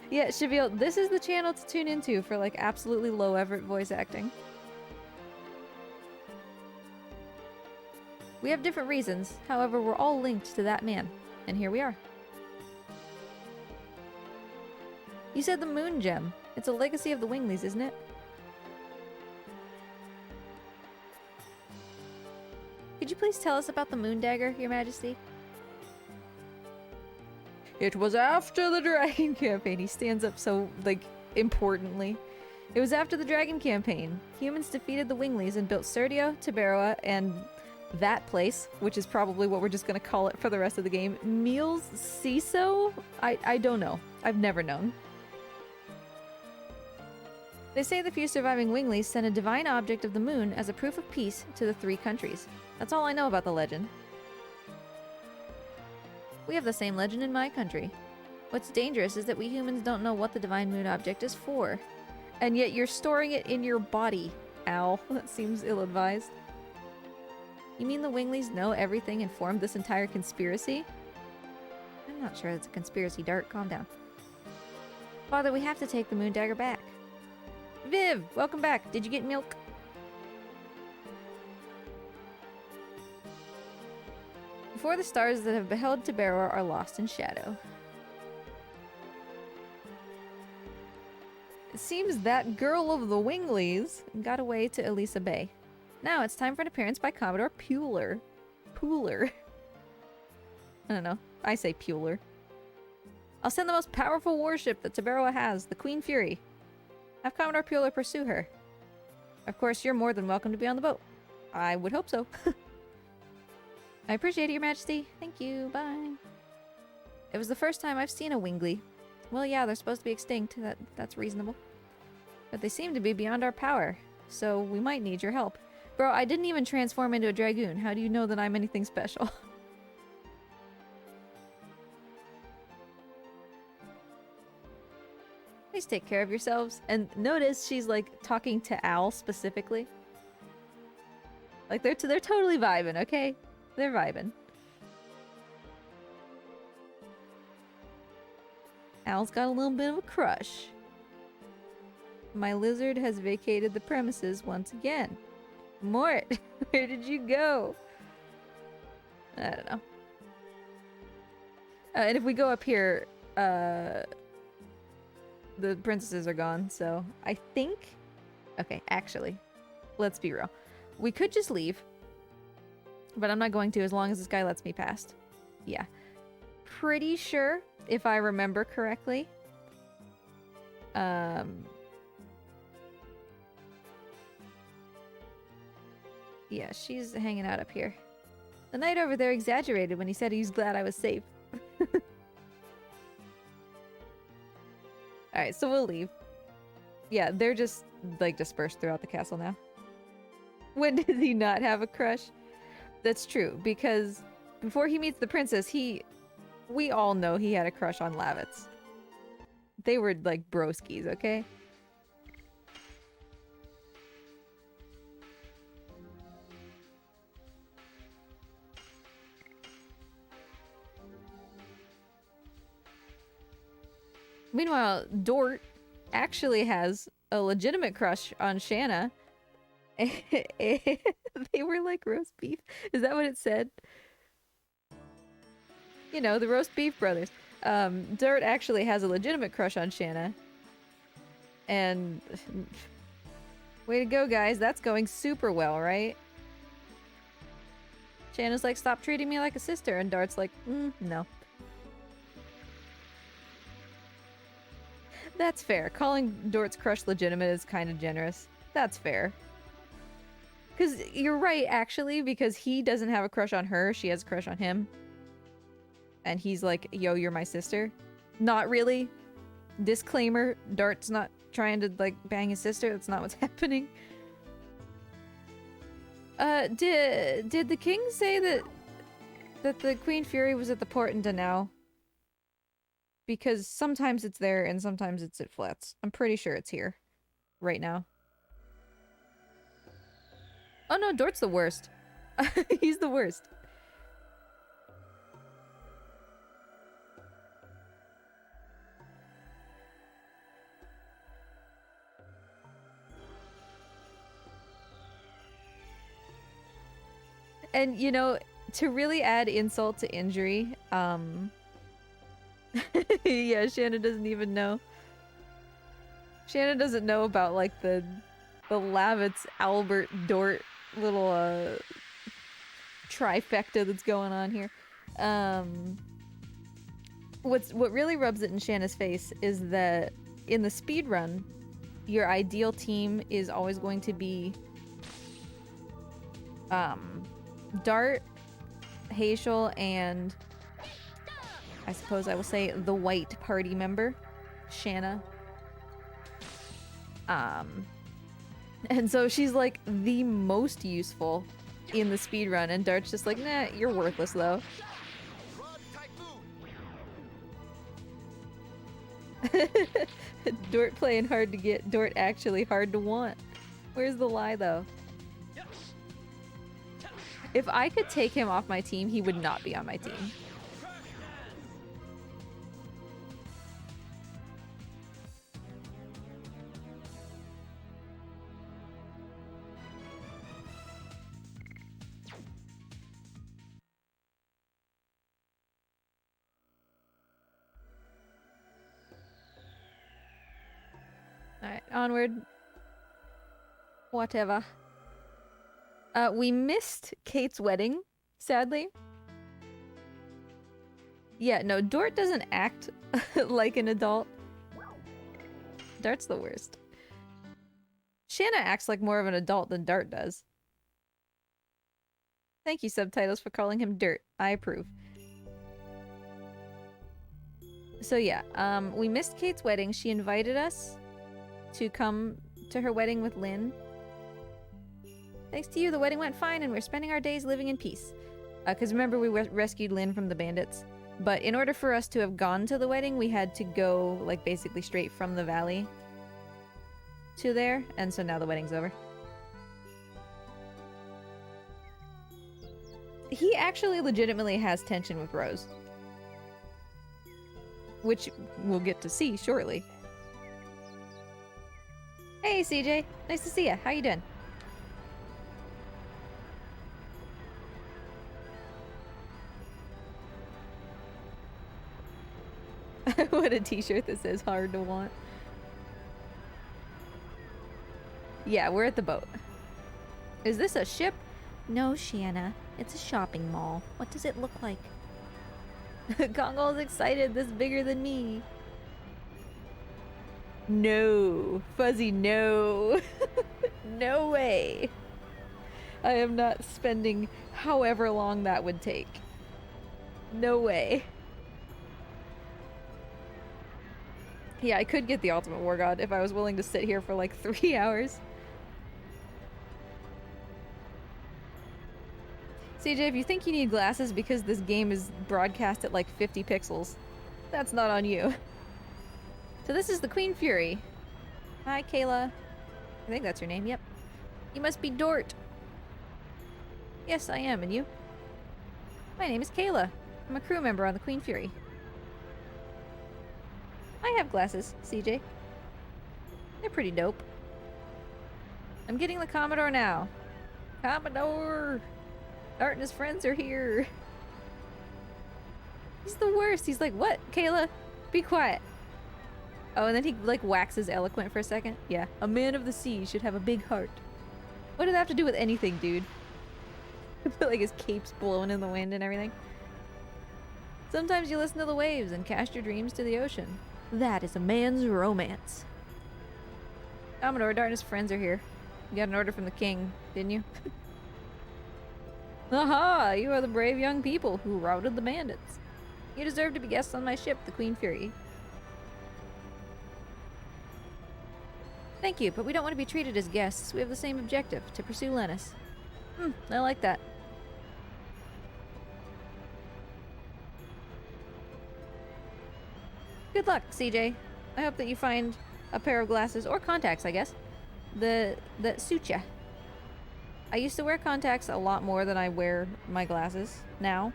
Yeah, Shabil, this is the channel to tune into for like absolutely low effort voice acting. We have different reasons, however we're all linked to that man, and here we are. You said the moon gem. It's a legacy of the Winglies, isn't it? Could you please tell us about the moon dagger, Your Majesty? It was after the Dragon campaign. He stands up so, like, importantly. It was after the Dragon campaign. Humans defeated the Winglies and built Serdio, Tiberoa, and that place, which is probably what we're just gonna call it for the rest of the game. Meals Ciso? I don't know. I've never known. They say the few surviving Winglies sent a divine object of the moon as a proof of peace to the three countries. That's all I know about the legend. We have the same legend in my country. What's dangerous is that we humans don't know what the divine moon object is for. And yet you're storing it in your body. Ow, that seems ill-advised. You mean the Winglies know everything and formed this entire conspiracy? I'm not sure it's a conspiracy, Dart. Calm down. Father, we have to take the moon dagger back. Viv, welcome back. Did you get milk? Before the stars that have beheld Tiberoa are lost in shadow. It seems that girl of the Winglies got away to Elisa Bay. Now it's time for an appearance by Commodore Puler. Pooler. I don't know. I say Puler. I'll send the most powerful warship that Tiberoa has, the Queen Fury. Have Commodore Puler pursue her. Of course, you're more than welcome to be on the boat. I would hope so. I appreciate it, Your Majesty. Thank you. Bye. It was the first time I've seen a Wingly. Well, yeah, they're supposed to be extinct. That's reasonable. But they seem to be beyond our power, so we might need your help. Bro, I didn't even transform into a Dragoon. How do you know that I'm anything special? Please take care of yourselves. And notice she's like talking to Al specifically. Like they're totally vibing, okay? They're vibing. Al's got a little bit of a crush. My lizard has vacated the premises once again. Mort, where did you go? I don't know. And if we go up here, the princesses are gone, so I think... Okay, actually, let's be real. We could just leave. But I'm not going to as long as this guy lets me past. Yeah. Pretty sure, if I remember correctly. Yeah, she's hanging out up here. The knight over there exaggerated when he said he was glad I was safe. Alright, so we'll leave. Yeah, they're just, like, dispersed throughout the castle now. When did he not have a crush? That's true, because before he meets the princess, we all know he had a crush on Lavitz. They were, like, broskies, okay? Meanwhile, Dort actually has a legitimate crush on Shanna. They were like roast beef. Is that what it said? You know, the roast beef brothers. Dort actually has a legitimate crush on Shanna. And way to go, guys. That's going super well, right? Shanna's like, stop treating me like a sister. And Dart's like, no. That's fair. Calling Dort's crush legitimate is kind of generous. That's fair. Because you're right, actually, because he doesn't have a crush on her. She has a crush on him. And he's like, yo, you're my sister. Not really. Disclaimer, Dart's not trying to, like, bang his sister. That's not what's happening. Did the king say that the Queen Fury was at the port in Danao? Because sometimes it's there and sometimes it's at Flats. I'm pretty sure it's here. Right now. Oh no, Dort's the worst. He's the worst. And, you know, to really add insult to injury, yeah, Shanna doesn't even know. Shanna doesn't know about, like, the Lavitz, Albert, Dort little, trifecta that's going on here. What really rubs it in Shanna's face is that in the speed run, your ideal team is always going to be, Dart, Hazel, and I suppose I will say the white party member, Shanna. And so she's like the most useful in the speedrun, and Dart's just like, nah, you're worthless though. Dort playing hard to get, Dort actually hard to want. Where's the lie though? If I could take him off my team, he would not be on my team. Alright, onward. Whatever. We missed Kate's wedding, sadly. Yeah, no, Dort doesn't act like an adult. Dart's the worst. Shanna acts like more of an adult than Dart does. Thank you, subtitles, for calling him Dirt. I approve. So yeah, we missed Kate's wedding. She invited us to come to her wedding with Lynn. Thanks to you, the wedding went fine and we're spending our days living in peace. Because remember, we rescued Lynn from the bandits. But in order for us to have gone to the wedding, we had to go, like, basically straight from the valley to there. And so now the wedding's over. He actually legitimately has tension with Rose. Which we'll get to see shortly. Hey, CJ. Nice to see ya. How you doing? What a t-shirt that says hard to want. Yeah, we're at the boat. Is this a ship? No, Shanna. It's a shopping mall. What does it look like? Kongol's excited. This bigger than me. No. Fuzzy, no. No way. I am not spending however long that would take. No way. Yeah, I could get the Ultimate War God if I was willing to sit here for like 3 hours. CJ, if you think you need glasses because this game is broadcast at like 50 pixels, that's not on you. So this is the Queen Fury. Hi, Kayla. I think that's your name, yep. You must be Dort. Yes, I am, and you? My name is Kayla. I'm a crew member on the Queen Fury. I have glasses, CJ. They're pretty dope. I'm getting the Commodore now. Commodore! Art and his friends are here. He's the worst. He's like, what? Kayla, be quiet. Oh, and then he like waxes eloquent for a second. Yeah, a man of the sea should have a big heart. What does that have to do with anything, dude? Like his cape's blowing in the wind and everything. Sometimes you listen to the waves and cast your dreams to the ocean. That is a man's romance. Commodore, Dart and his friends are here. You got an order from the king, didn't you? Aha! You are the brave young people who routed the bandits. You deserve to be guests on my ship, the Queen Fury. Thank you, but we don't want to be treated as guests. We have the same objective, to pursue Lennis. I like that. Good luck, CJ. I hope that you find a pair of glasses, or contacts, I guess, that suit ya. I used to wear contacts a lot more than I wear my glasses now.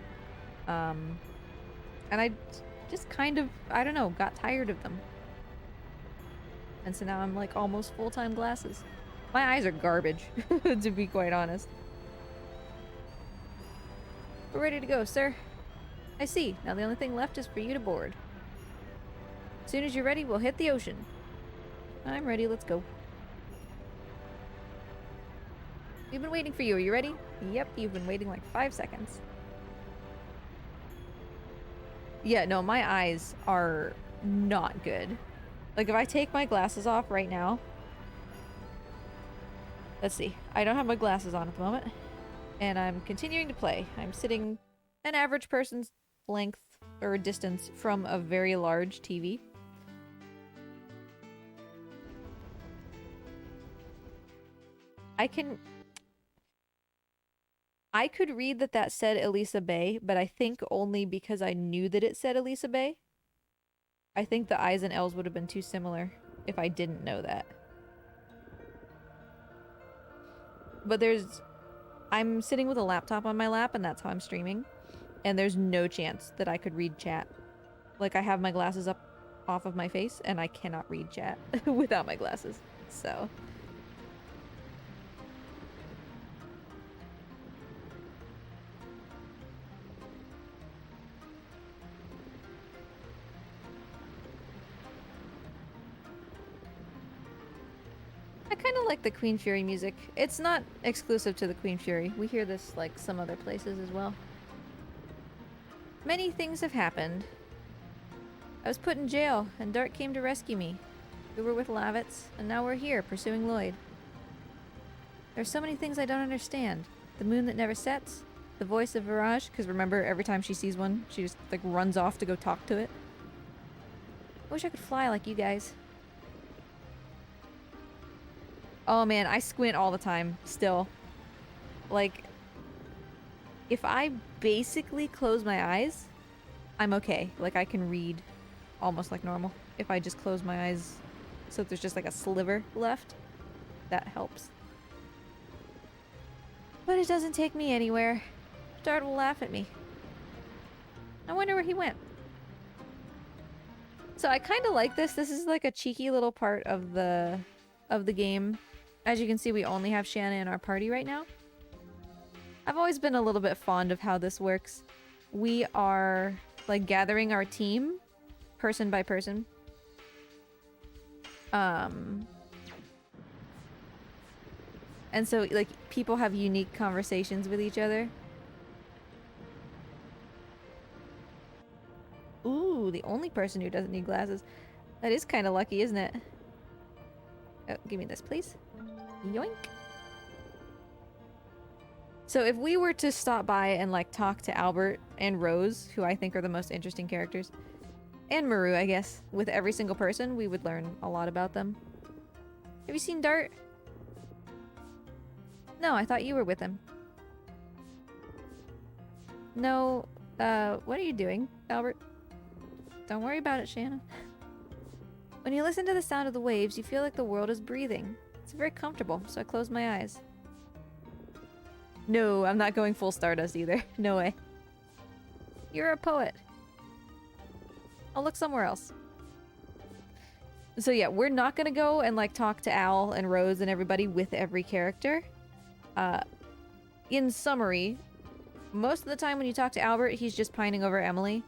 And I just kind of, I don't know, got tired of them. And so now I'm like almost full-time glasses. My eyes are garbage, to be quite honest. We're ready to go, sir. I see. Now the only thing left is for you to board. As soon as you're ready, we'll hit the ocean. I'm ready, let's go. We've been waiting for you. Are you ready? Yep, you've been waiting like 5 seconds. Yeah, no, my eyes are not good. Like, if I take my glasses off right now... Let's see. I don't have my glasses on at the moment. And I'm continuing to play. I'm sitting an average person's length or distance from a very large TV. I could read that said Elisa Bay, but I think only because I knew that it said Elisa Bay. I think the I's and L's would have been too similar if I didn't know that. But I'm sitting with a laptop on my lap and that's how I'm streaming. And there's no chance that I could read chat. Like, I have my glasses up off of my face and I cannot read chat without my glasses. So... I kind of like the Queen Fury music. It's not exclusive to the Queen Fury. We hear this like some other places as well. Many things have happened. I was put in jail, and Dart came to rescue me. We were with Lavitz, and now we're here, pursuing Lloyd. There's so many things I don't understand. The moon that never sets, the voice of Virage, because remember, every time she sees one, she just like runs off to go talk to it. I wish I could fly like you guys. Oh man, I squint all the time, still. Like, if I basically close my eyes, I'm okay. Like, I can read almost like normal. If I just close my eyes so there's just like a sliver left, that helps. But it doesn't take me anywhere. Dart will laugh at me. I wonder where he went. So I kind of like this. This is like a cheeky little part of the game. As you can see, we only have Shanna in our party right now. I've always been a little bit fond of how this works. We are, like, gathering our team, person by person. And so, like, people have unique conversations with each other. Ooh, the only person who doesn't need glasses. That is kind of lucky, isn't it? Oh, give me this, please. Yoink. So if we were to stop by and like talk to Albert and Rose, who I think are the most interesting characters, And Maru, I guess. With every single person, we would learn a lot about them. Have you seen Dart? No, I thought you were with him. No, what are you doing, Albert? Don't worry about it, Shanna. When you listen to the sound of the waves, you feel like the world is breathing. It's very comfortable, so I close my eyes. No, I'm not going full Stardust either. No way. You're a poet. I'll look somewhere else. So yeah, we're not gonna go and like talk to Al and Rose and everybody with every character. In summary, most of the time when you talk to Albert, he's just pining over Emily.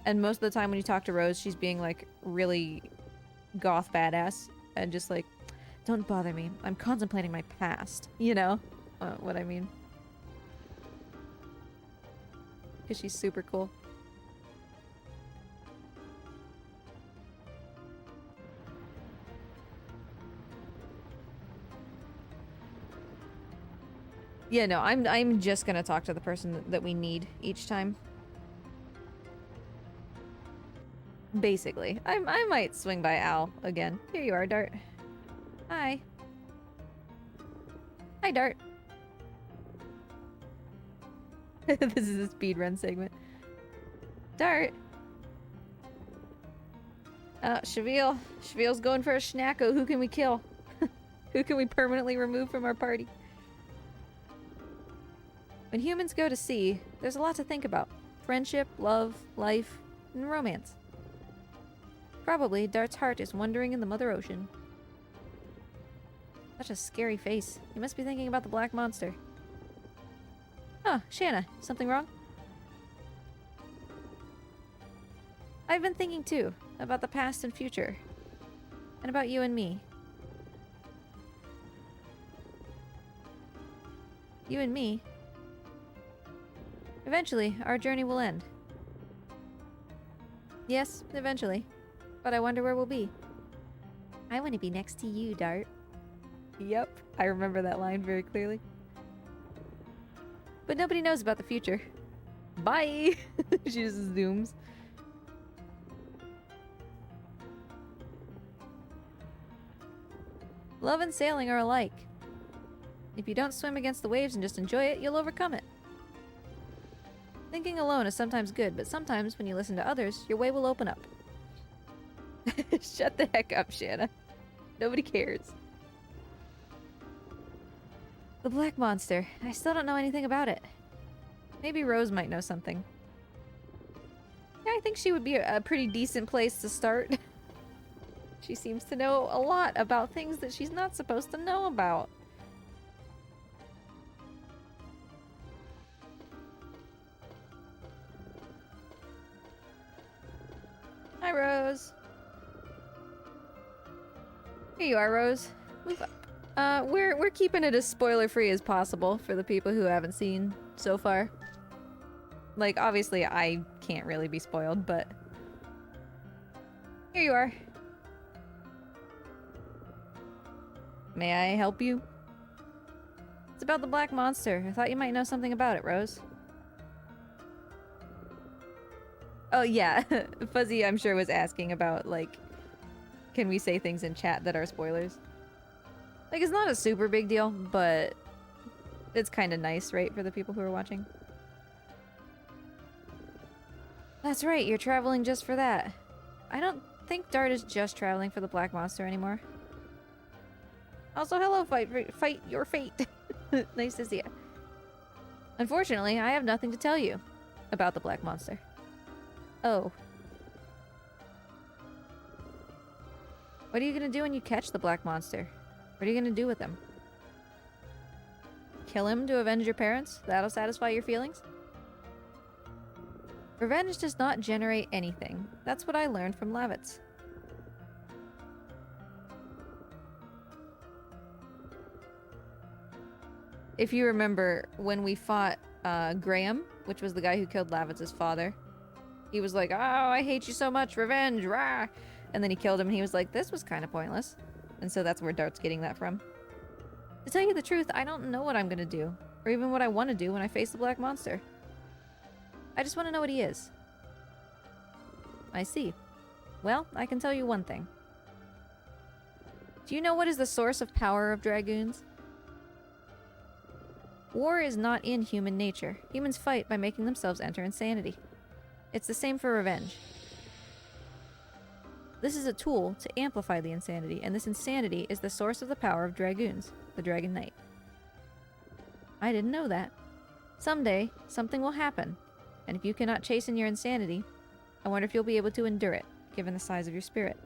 And most of the time when you talk to Rose, she's being like really goth badass. And just like, don't bother me. I'm contemplating my past. You know what I mean? Because she's super cool. Yeah, no, I'm just gonna talk to the person that we need each time. Basically. I might swing by Al again. Here you are, Dart. Hi. Hi, Dart. This is a speedrun segment. Dart. Shavil. Shavil's going for a schnacko. Who can we kill? Who can we permanently remove from our party? When humans go to sea, there's a lot to think about. Friendship, love, life, and romance. Probably, Dart's heart is wandering in the Mother Ocean. Such a scary face. You must be thinking about the black monster. Huh, Shanna, something wrong? I've been thinking too, about the past and future. And about you and me. You and me? Eventually, our journey will end. Yes, eventually. But I wonder where we'll be. I want to be next to you, Dart. Yep, I remember that line very clearly. But nobody knows about the future. Bye! She just zooms. Love and sailing are alike. If you don't swim against the waves and just enjoy it, you'll overcome it. Thinking alone is sometimes good, but sometimes when you listen to others, your way will open up. Shut the heck up, Shanna. Nobody cares. The black monster. I still don't know anything about it. Maybe Rose might know something. Yeah, I think she would be a pretty decent place to start. She seems to know a lot about things that she's not supposed to know about. Hi, Rose. Here you are, Rose. Move up. We're keeping it as spoiler-free as possible for the people who haven't seen so far. Like, obviously, I can't really be spoiled, but... Here you are. May I help you? It's about the black monster. I thought you might know something about it, Rose. Oh, yeah. Fuzzy, I'm sure, was asking about, like, can we say things in chat that are spoilers? Like, it's not a super big deal, but it's kind of nice, right, for the people who are watching? That's right, you're traveling just for that. I don't think Dart is just traveling for the black monster anymore. Also, hello, fight your fate. Nice to see you. Unfortunately, I have nothing to tell you about the black monster. Oh. What are you gonna do when you catch the black monster? What are you gonna do with him? Kill him to avenge your parents? That'll satisfy your feelings? Revenge does not generate anything. That's what I learned from Lavitz. If you remember, when we fought Graham, which was the guy who killed Lavitz's father, he was like, oh, I hate you so much, revenge, rah! And then he killed him and he was like, this was kind of pointless. And so that's where Dart's getting that from. To tell you the truth, I don't know what I'm gonna do, or even what I want to do when I face the black monster. I just want to know what he is. I see. Well, I can tell you one thing. Do you know what is the source of power of dragoons? War is not in human nature. Humans fight by making themselves enter insanity. It's the same for revenge. This is a tool to amplify the insanity, and this insanity is the source of the power of dragoons, the Dragon Knight. I didn't know that. Someday, something will happen, and if you cannot chasten your insanity, I wonder if you'll be able to endure it, given the size of your spirit.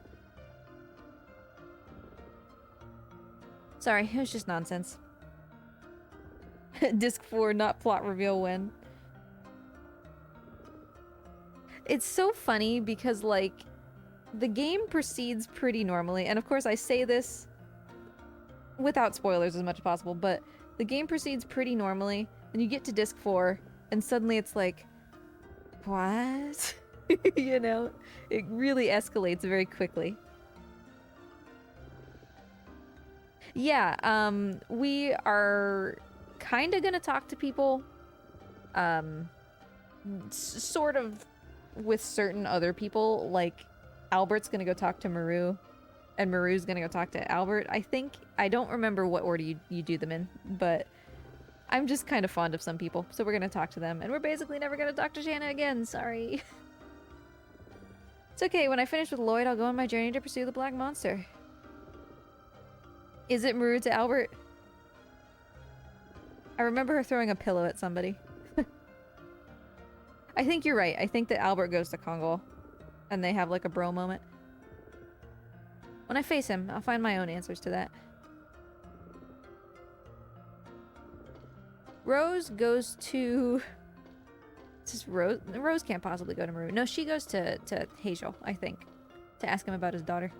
Sorry, it was just nonsense. Disc 4, not plot reveal when. It's so funny because, like, the game proceeds pretty normally, and of course I say this without spoilers as much as possible, but the game proceeds pretty normally, and you get to Disc 4, and suddenly it's like, what? You know? It really escalates very quickly. Yeah, we are kind of gonna talk to people, sort of with certain other people, like Albert's gonna go talk to Maru, and Maru's gonna go talk to Albert, I think. I don't remember what order you do them in, but I'm just kind of fond of some people, so we're gonna talk to them, and we're basically never gonna talk to Shanna again, sorry. It's okay, when I finish with Lloyd, I'll go on my journey to pursue the Black Monster. Is it Maru to Albert? I remember her throwing a pillow at somebody. I think you're right. I think that Albert goes to Kongol, and they have like a bro moment. When I face him, I'll find my own answers to that. Rose goes to... It's just Rose? Rose can't possibly go to Maru. No, she goes to Hazel, I think, to ask him about his daughter.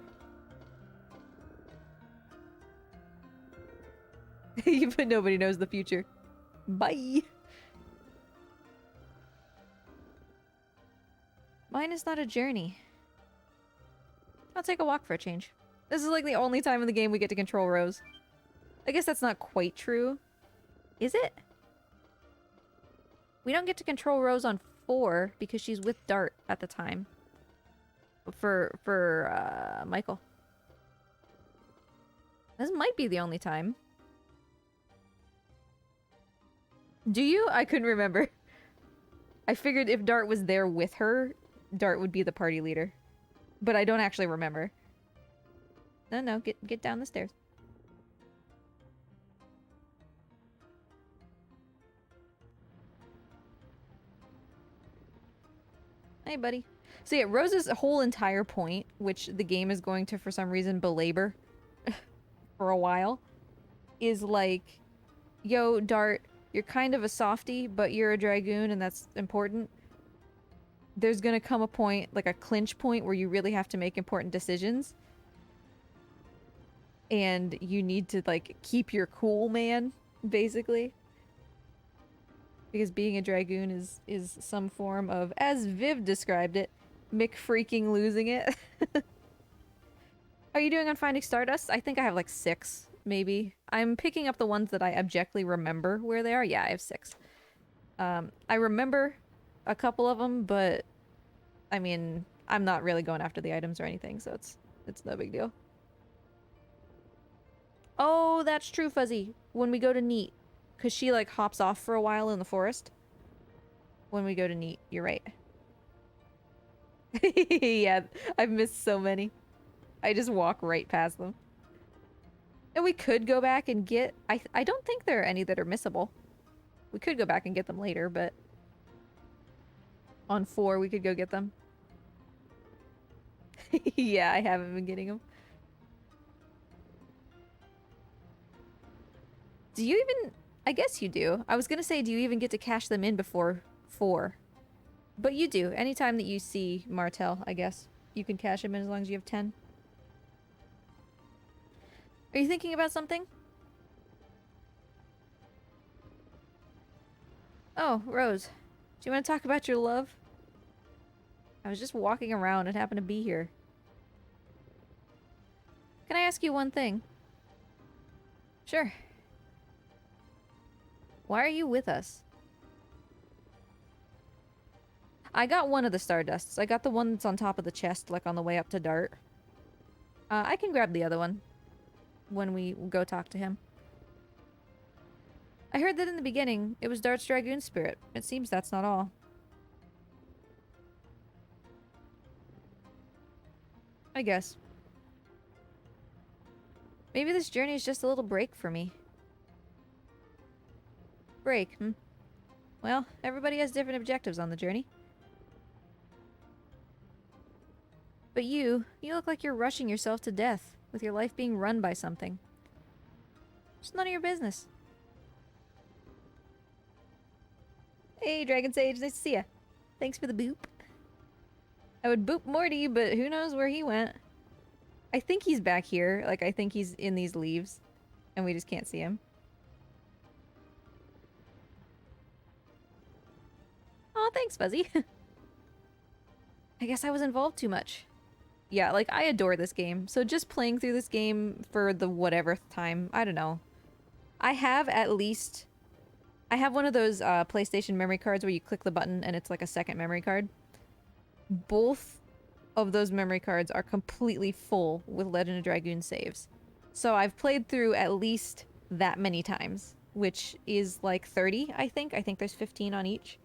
But nobody knows the future. Bye! Mine is not a journey. I'll take a walk for a change. This is like the only time in the game we get to control Rose. I guess that's not quite true. Is it? We don't get to control Rose on 4 because she's with Dart at the time. For Michael. This might be the only time. Do you? I couldn't remember. I figured if Dart was there with her, Dart would be the party leader. But I don't actually remember. No, get down the stairs. Hey, buddy. So yeah, Rose's whole entire point, which the game is going to, for some reason, belabor for a while, is like, yo, Dart, you're kind of a softie, but you're a Dragoon, and that's important. There's gonna come a point, like a clinch point, where you really have to make important decisions. And you need to, like, keep your cool, man, basically. Because being a Dragoon is some form of, as Viv described it, Mick-freaking losing it. Are you doing on Finding Stardust? I think I have like 6, maybe. I'm picking up the ones that I objectively remember where they are. Yeah, I have 6. I remember a couple of them, but I mean, I'm not really going after the items or anything, so it's no big deal. Oh, that's true, Fuzzy. When we go to Neat. Because she, like, hops off for a while in the forest. When we go to Neat. You're right. Yeah, I've missed so many. I just walk right past them. And we could go back and get... I don't think there are any that are missable. We could go back and get them later, but... On 4, we could go get them. Yeah, I haven't been getting them. Do you even... I guess you do. I was gonna say, do you even get to cash them in before 4? But you do. Anytime that you see Martel, I guess. You can cash them in as long as you have 10. Are you thinking about something? Oh, Rose. Do you want to talk about your love? I was just walking around and happened to be here. Can I ask you one thing? Sure. Why are you with us? I got one of the Stardusts. I got the one that's on top of the chest, like on the way up to Dart. I can grab the other one when we go talk to him. I heard that in the beginning, it was Dart's Dragoon spirit. It seems that's not all. I guess. Maybe this journey is just a little break for me. Break, hmm? Well, everybody has different objectives on the journey. But you look like you're rushing yourself to death, with your life being run by something. It's none of your business. Hey, Dragon Sage, nice to see ya. Thanks for the boop. I would boop Morty, but who knows where he went. I think he's back here. Like, I think he's in these leaves, and we just can't see him. Oh, thanks, Fuzzy. I guess I was involved too much. Yeah, like, I adore this game, so just playing through this game for the whatever time, I don't know. I have at least... I have one of those PlayStation memory cards where you click the button and it's like a second memory card. Both of those memory cards are completely full with Legend of Dragoon saves. So I've played through at least that many times, which is like 30, I think. I think there's 15 on each.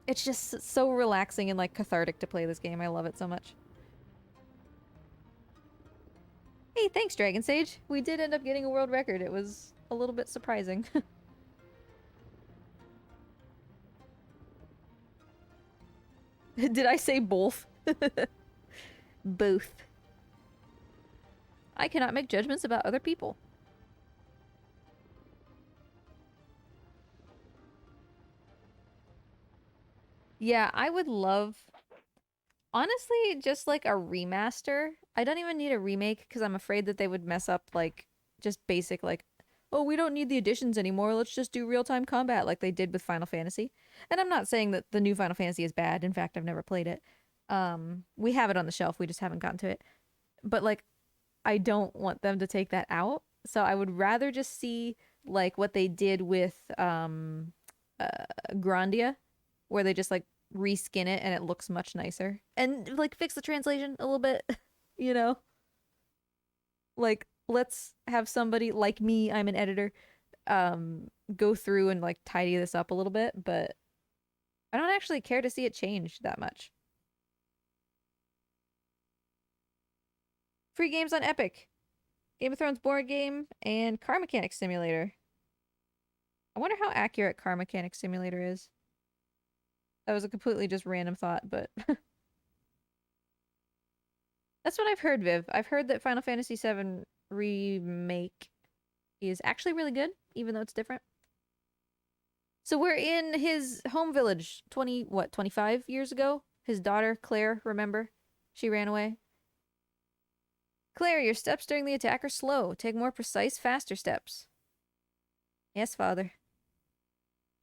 It's just so relaxing and like cathartic to play this game. I love it so much. Hey, thanks, Dragon Sage. We did end up getting a world record. It was a little bit surprising. Did I say both? Both. I cannot make judgments about other people. Yeah, I would love... Honestly, just like a remaster. I don't even need a remake because I'm afraid that they would mess up like just basic like, oh, we don't need the additions anymore. Let's just do real-time combat like they did with Final Fantasy. And I'm not saying that the new Final Fantasy is bad. In fact, I've never played it. We have it on the shelf. We just haven't gotten to it. But like, I don't want them to take that out. So I would rather just see like what they did with Grandia, where they just like reskin it and it looks much nicer. And like fix the translation a little bit, you know? Like, let's have somebody like me, I'm an editor, go through and like tidy this up a little bit, but I don't actually care to see it change that much. Free games on Epic. Game of Thrones board game and Car Mechanic Simulator. I wonder how accurate Car Mechanic Simulator is. That was a completely just random thought, but... That's what I've heard, Viv. I've heard that Final Fantasy VII Remake is actually really good, even though it's different. So we're in his home village 25 years ago? His daughter, Claire, remember? She ran away. Claire, your steps during the attack are slow. Take more precise, faster steps. Yes, father.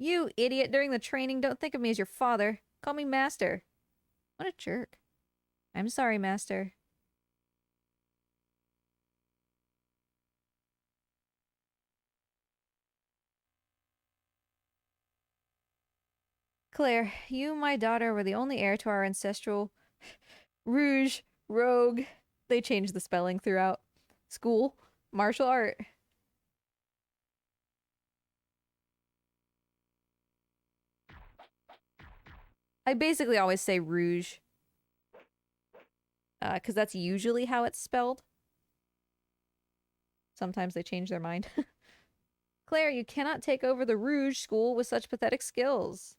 You idiot, during the training, don't think of me as your father. Call me master. What a jerk. I'm sorry, master. Claire, you, my daughter, were the only heir to our ancestral rouge, rogue. They changed the spelling throughout. School, martial art. I basically always say rouge. Because that's usually how it's spelled. Sometimes they change their mind. Claire, you cannot take over the rouge school with such pathetic skills.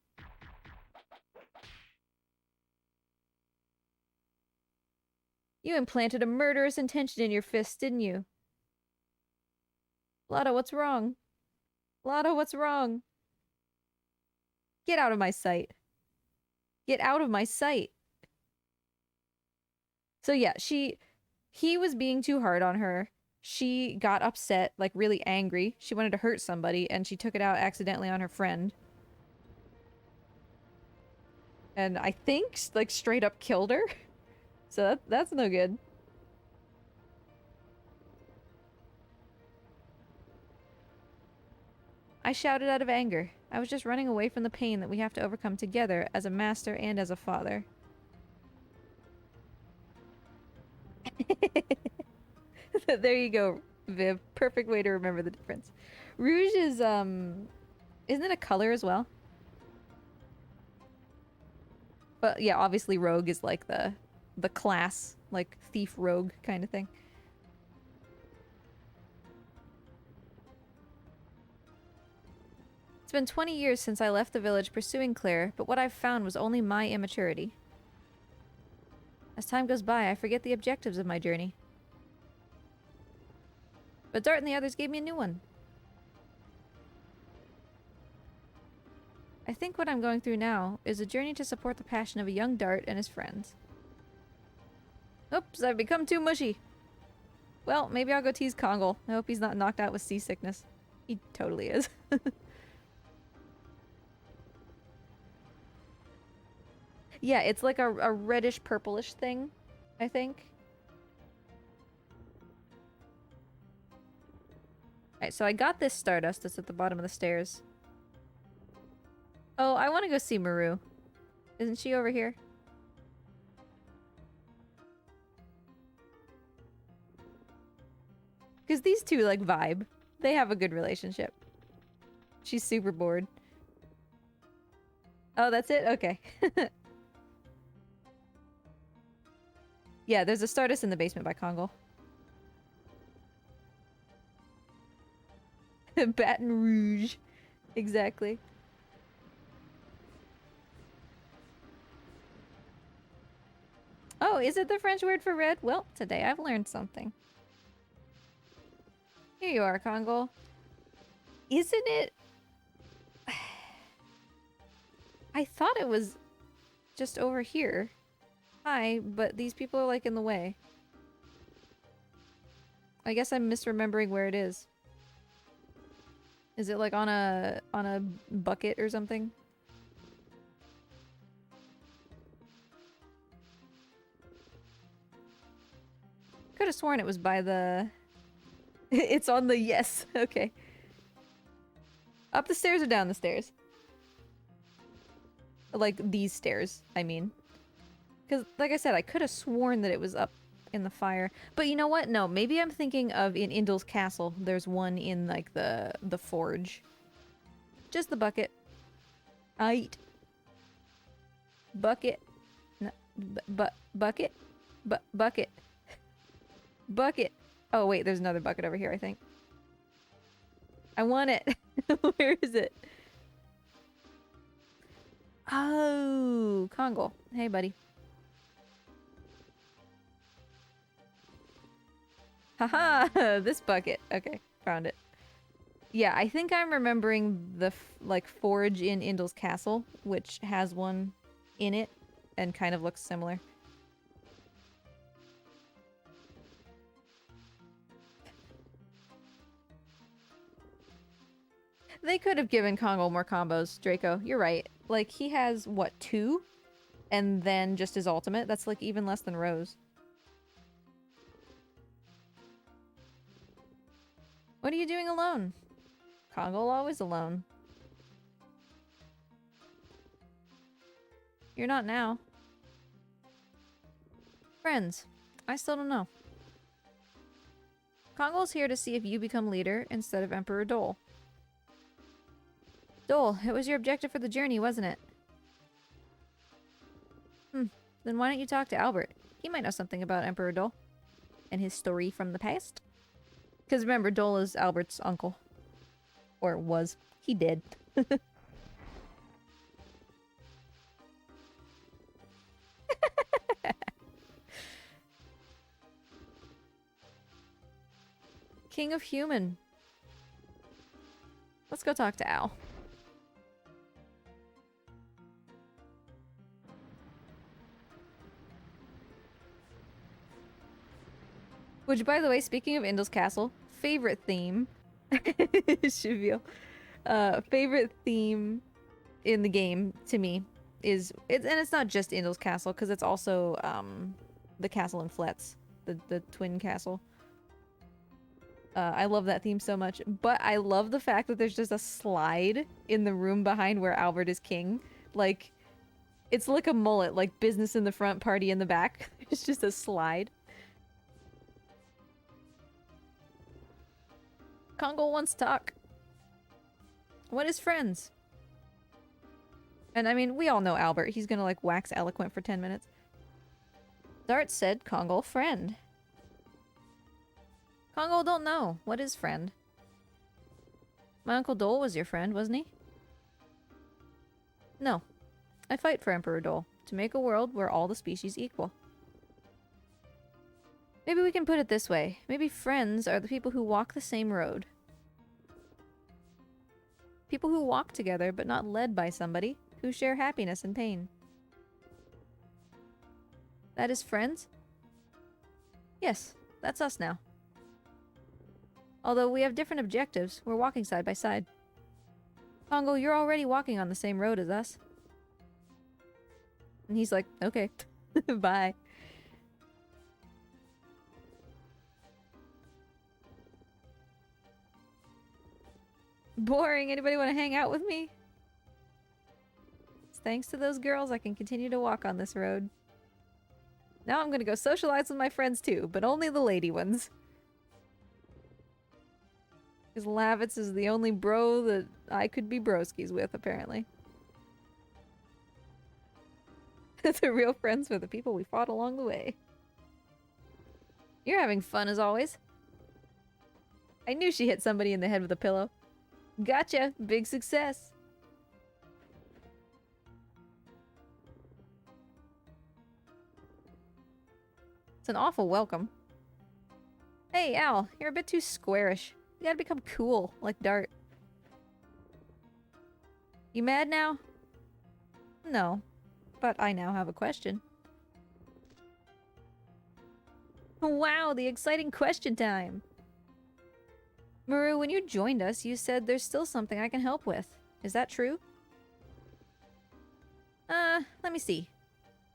You implanted a murderous intention in your fist, didn't you? Lotto, what's wrong? Lotto, what's wrong? Get out of my sight. Get out of my sight. So yeah, he was being too hard on her. She got upset, like really angry. She wanted to hurt somebody, and she took it out accidentally on her friend. And I think, like, straight up killed her. So that's no good. I shouted out of anger. I was just running away from the pain that we have to overcome together as a master and as a father. There you go, Viv. Perfect way to remember the difference. Rouge is, isn't it a color as well? But yeah, obviously rogue is like the class, like thief rogue kind of thing. It's been 20 years since I left the village pursuing Claire, but what I've found was only my immaturity. As time goes by, I forget the objectives of my journey. But Dart and the others gave me a new one. I think what I'm going through now is a journey to support the passion of a young Dart and his friends. Oops, I've become too mushy. Well, maybe I'll go tease Kongle. I hope he's not knocked out with seasickness. He totally is. Yeah, it's like a reddish purplish thing, I think. Alright, so I got this Stardust that's at the bottom of the stairs. Oh, I want to go see Maru. Isn't she over here? Because these two, like, vibe. They have a good relationship. She's super bored. Oh, that's it? Okay. Yeah, there's a Stardust in the basement by Kongle. Baton Rouge. Exactly. Oh, is it the French word for red? Well, today I've learned something. Here you are, Kongle. Isn't it... I thought it was just over here. Hi, but these people are like in the way. I guess I'm misremembering where it is. Is it like on a bucket or something? Could have sworn it was by the... It's on the... Yes, okay. Up the stairs or down the stairs? Like, these stairs, I mean. Because, like I said, I could have sworn that it was up in the fire. But you know what? No, maybe I'm thinking of in Indal's castle. There's one in, like, the forge. Just the bucket. Aight. Bucket. No, bucket? Bucket. Bucket. Oh, wait, there's another bucket over here, I think. I want it. Where is it? Oh, Kongle. Hey, buddy. Haha, this bucket. Okay, found it. Yeah, I think I'm remembering the, like, forge in Indal's castle, which has one in it and kind of looks similar. They could have given Kongle more combos, Draco. You're right. Like, he has, what, 2? And then just his ultimate? That's, like, even less than Rose. What are you doing alone? Kongle always alone. You're not now. Friends. I still don't know. Kongle's here to see if you become leader instead of Emperor Dole. Dole, it was your objective for the journey, wasn't it? Then why don't you talk to Albert? He might know something about Emperor Dole. And his story from the past. Because remember, Dole is Albert's uncle. Or was. He did. King of Human. Let's go talk to Al. Which, by the way, speaking of Indal's Castle, favorite theme. Shivio. Favorite theme in the game, to me, is... and it's not just Indal's Castle, because it's also, the castle in Fletz. The twin castle. I love that theme so much. But I love the fact that there's just a slide in the room behind where Albert is king. Like, it's like a mullet, like business in the front, party in the back. It's just a slide. Congo wants to talk. What is friends? And I mean, we all know Albert. He's gonna like wax eloquent for 10 minutes. Dart said Congo friend. Congo don't know. What is friend? My Uncle Dole was your friend, wasn't he? No. I fight for Emperor Dole, to make a world where all the species equal. Maybe we can put it this way. Maybe friends are the people who walk the same road. People who walk together, but not led by somebody, who share happiness and pain. That is friends? Yes, that's us now. Although we have different objectives, we're walking side by side. Congo, you're already walking on the same road as us. And he's like, okay, bye. Boring. Anybody want to hang out with me? It's thanks to those girls I can continue to walk on this road. Now I'm gonna go socialize with my friends too, but only the lady ones. Because Lavitz is the only bro that I could be broskies with, apparently. The real friends were the people we fought along the way. You're having fun as always. I knew she hit somebody in the head with a pillow. Gotcha! Big success! It's an awful welcome. Hey, Al, you're a bit too squarish. You gotta become cool, like Dart. You mad now? No, but I now have a question. Wow, the exciting question time! Maru, when you joined us, you said there's still something I can help with. Is that true? Let me see.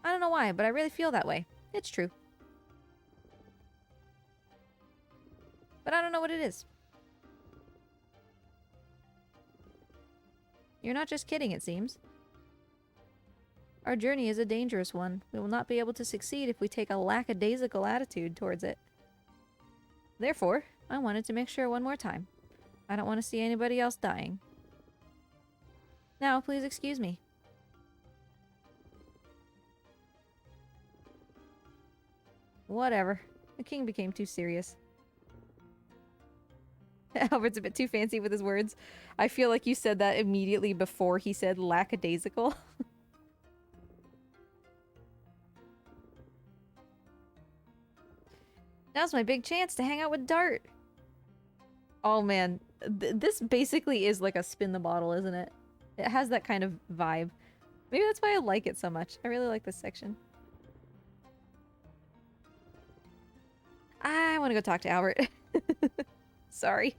I don't know why, but I really feel that way. It's true. But I don't know what it is. You're not just kidding, it seems. Our journey is a dangerous one. We will not be able to succeed if we take a lackadaisical attitude towards it. Therefore, I wanted to make sure one more time. I don't want to see anybody else dying. Now, please excuse me. Whatever. The king became too serious. Albert's a bit too fancy with his words. I feel like you said that immediately before he said lackadaisical. Now's my big chance to hang out with Dart. Oh man, this basically is like a spin the bottle, isn't it? It has that kind of vibe. Maybe that's why I like it so much. I really like this section. I want to go talk to Albert. Sorry.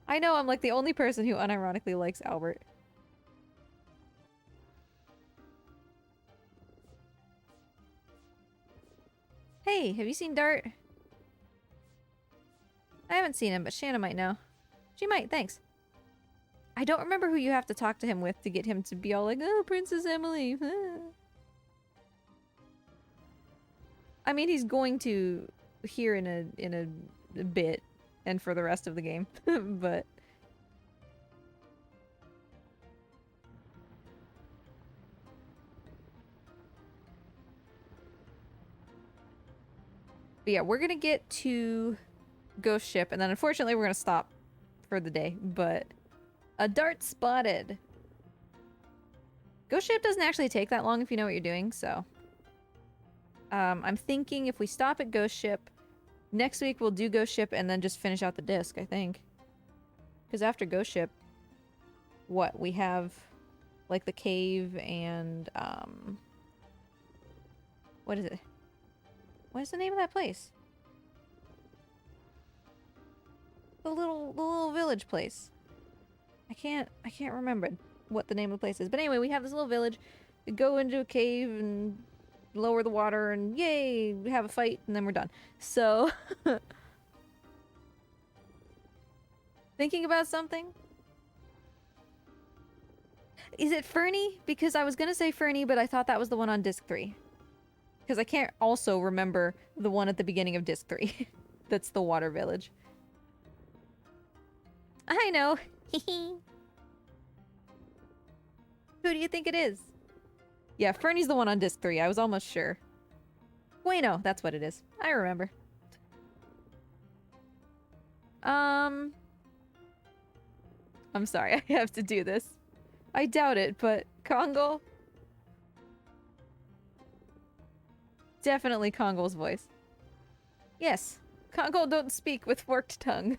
I know I'm like the only person who unironically likes Albert. Hey, have you seen Dart? I haven't seen him, but Shanna might know. She might, thanks. I don't remember who you have to talk to him with to get him to be all like, oh, Princess Emily. I mean, he's going to here in a bit and for the rest of the game, but yeah, we're gonna get to Ghost Ship, and then unfortunately we're gonna stop for the day, but a Dart spotted. Ghost Ship doesn't actually take that long if you know what you're doing, so I'm thinking if we stop at Ghost Ship, next week we'll do Ghost Ship and then just finish out the disc, I think. Because after Ghost Ship, what, we have like the cave and what is it? What is the name of that place? The little village place. I can't remember what the name of the place is. But anyway, we have this little village. We go into a cave and lower the water and yay, we have a fight and then we're done. So Thinking about something? Is it Fernie? Because I was gonna say Fernie, but I thought that was the one on disc 3. Because I can't also remember the one at the beginning of disc 3. That's the water village. I know. Who do you think it is? Yeah, Fernie's the one on disc 3. I was almost sure. Wait, no, that's what it is. I remember. I'm sorry, I have to do this. I doubt it, but Kongo? Definitely Kongo's voice. Yes, Kongo don't speak with forked tongue.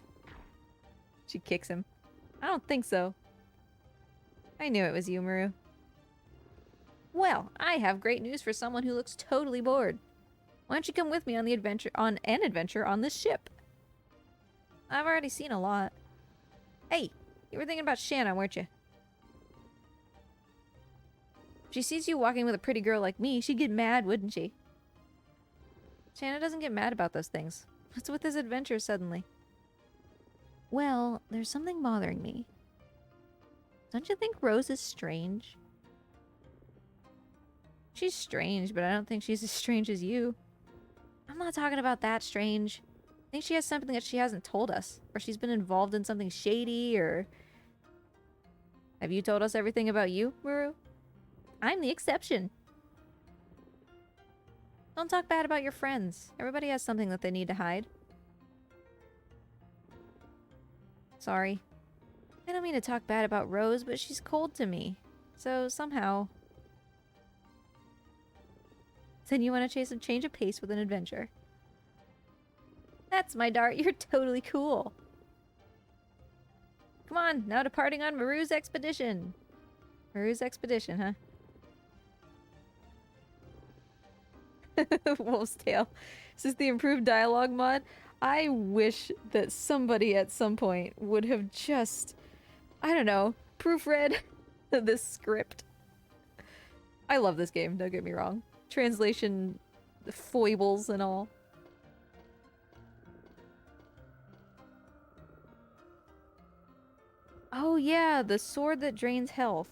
She kicks him. I don't think so. I knew it was you, Maru. Well, I have great news for someone who looks totally bored. Why don't you come with me on an adventure on this ship? I've already seen a lot. Hey, you were thinking about Shanna, weren't you? If she sees you walking with a pretty girl like me, she'd get mad, wouldn't she? Shanna doesn't get mad about those things. What's with this adventure suddenly? Well, there's something bothering me. Don't you think Rose is strange? She's strange, but I don't think she's as strange as you. I'm not talking about that strange. I think she has something that she hasn't told us. Or she's been involved in something shady, or... Have you told us everything about you, Maru? I'm the exception. Don't talk bad about your friends. Everybody has something that they need to hide. Sorry. I don't mean to talk bad about Rose, but she's cold to me. So somehow... Then you want to chase a change of pace with an adventure. That's my dart. You're totally cool. Come on, now departing on Maru's expedition. Maru's expedition, huh? Wolf's Tale. Is this the improved dialogue mod? I wish that somebody at some point would have just, I don't know, proofread this script. I love this game, don't get me wrong. Translation foibles and all. Oh yeah, the sword that drains health.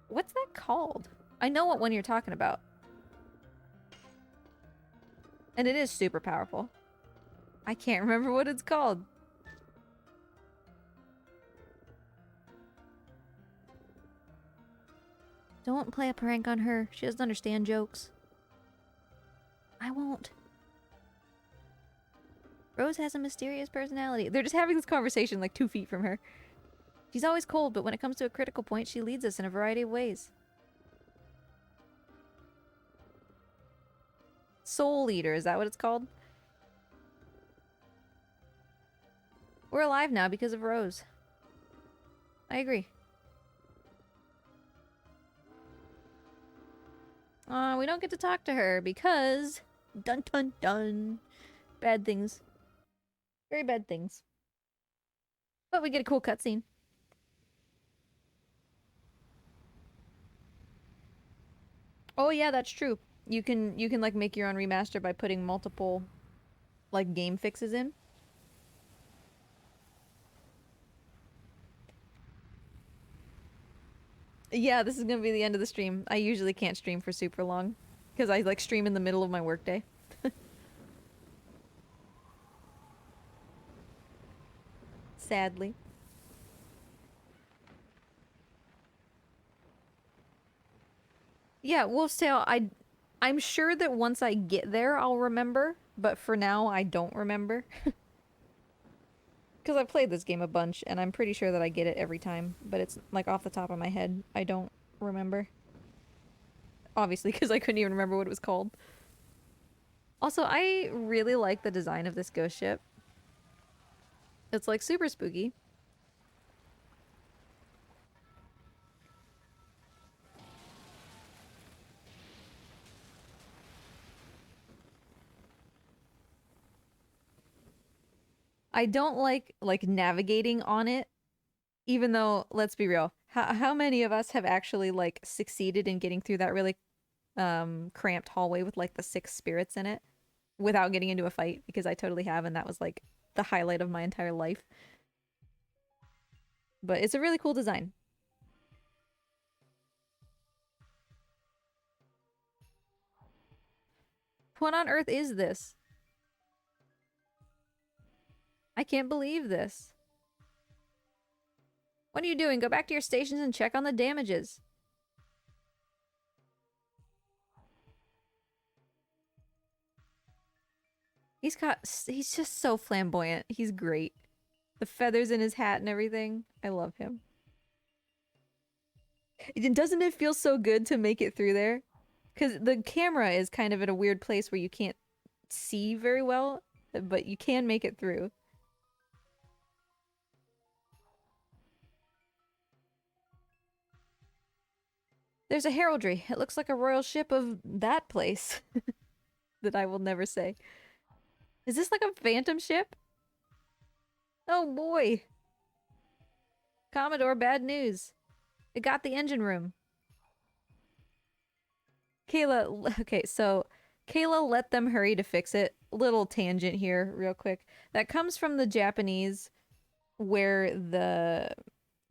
What's that called? I know what one you're talking about. And it is super powerful. I can't remember what it's called. Don't play a prank on her. She doesn't understand jokes. I won't. Rose has a mysterious personality. They're just having this conversation like 2 feet from her. She's always cold, but when it comes to a critical point, she leads us in a variety of ways. Soul Eater, is that what it's called? We're alive now because of Rose. I agree. We don't get to talk to her because... Dun dun dun. Bad things. Very bad things. But we get a cool cutscene. Oh yeah, that's true. You can like make your own remaster by putting multiple like game fixes in. Yeah, this is gonna be the end of the stream. I usually can't stream for super long because I like stream in the middle of my workday. Sadly. Yeah, Wolf's Tale, I'm sure that once I get there I'll remember, but for now I don't remember. Because I've played this game a bunch and I'm pretty sure that I get it every time, but it's like off the top of my head. I don't remember. Obviously, because I couldn't even remember what it was called. Also, I really like the design of this ghost ship. It's like super spooky. I don't like navigating on it, even though, let's be real, how many of us have actually like succeeded in getting through that really cramped hallway with like the 6 spirits in it? without getting into a fight, because I totally have, and that was like the highlight of my entire life. But it's a really cool design. What on earth is this? I can't believe this. What are you doing? Go back to your stations and check on the damages. He's just so flamboyant. He's great. The feathers in his hat and everything. I love him. Doesn't it feel so good to make it through there? Because the camera is kind of at a weird place where you can't see very well, but you can make it through. There's a heraldry. It looks like a royal ship of that place. That I will never say. Is this like a phantom ship? Oh boy. Commodore, bad news. It got the engine room. Kayla, okay, so Kayla let them hurry to fix it. Little tangent here, real quick. That comes from the Japanese, where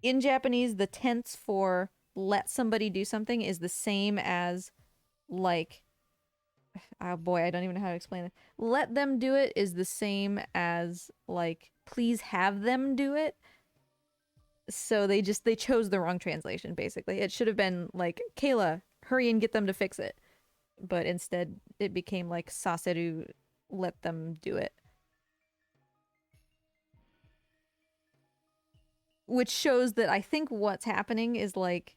in Japanese, the tense for let somebody do something is the same as, like, oh boy, I don't even know how to explain it. Let them do it is the same as, like, please have them do it. So they chose the wrong translation, basically. It should have been like, Kayla, hurry and get them to fix it. But instead, it became like, Saseru, let them do it. Which shows that I think what's happening is, like,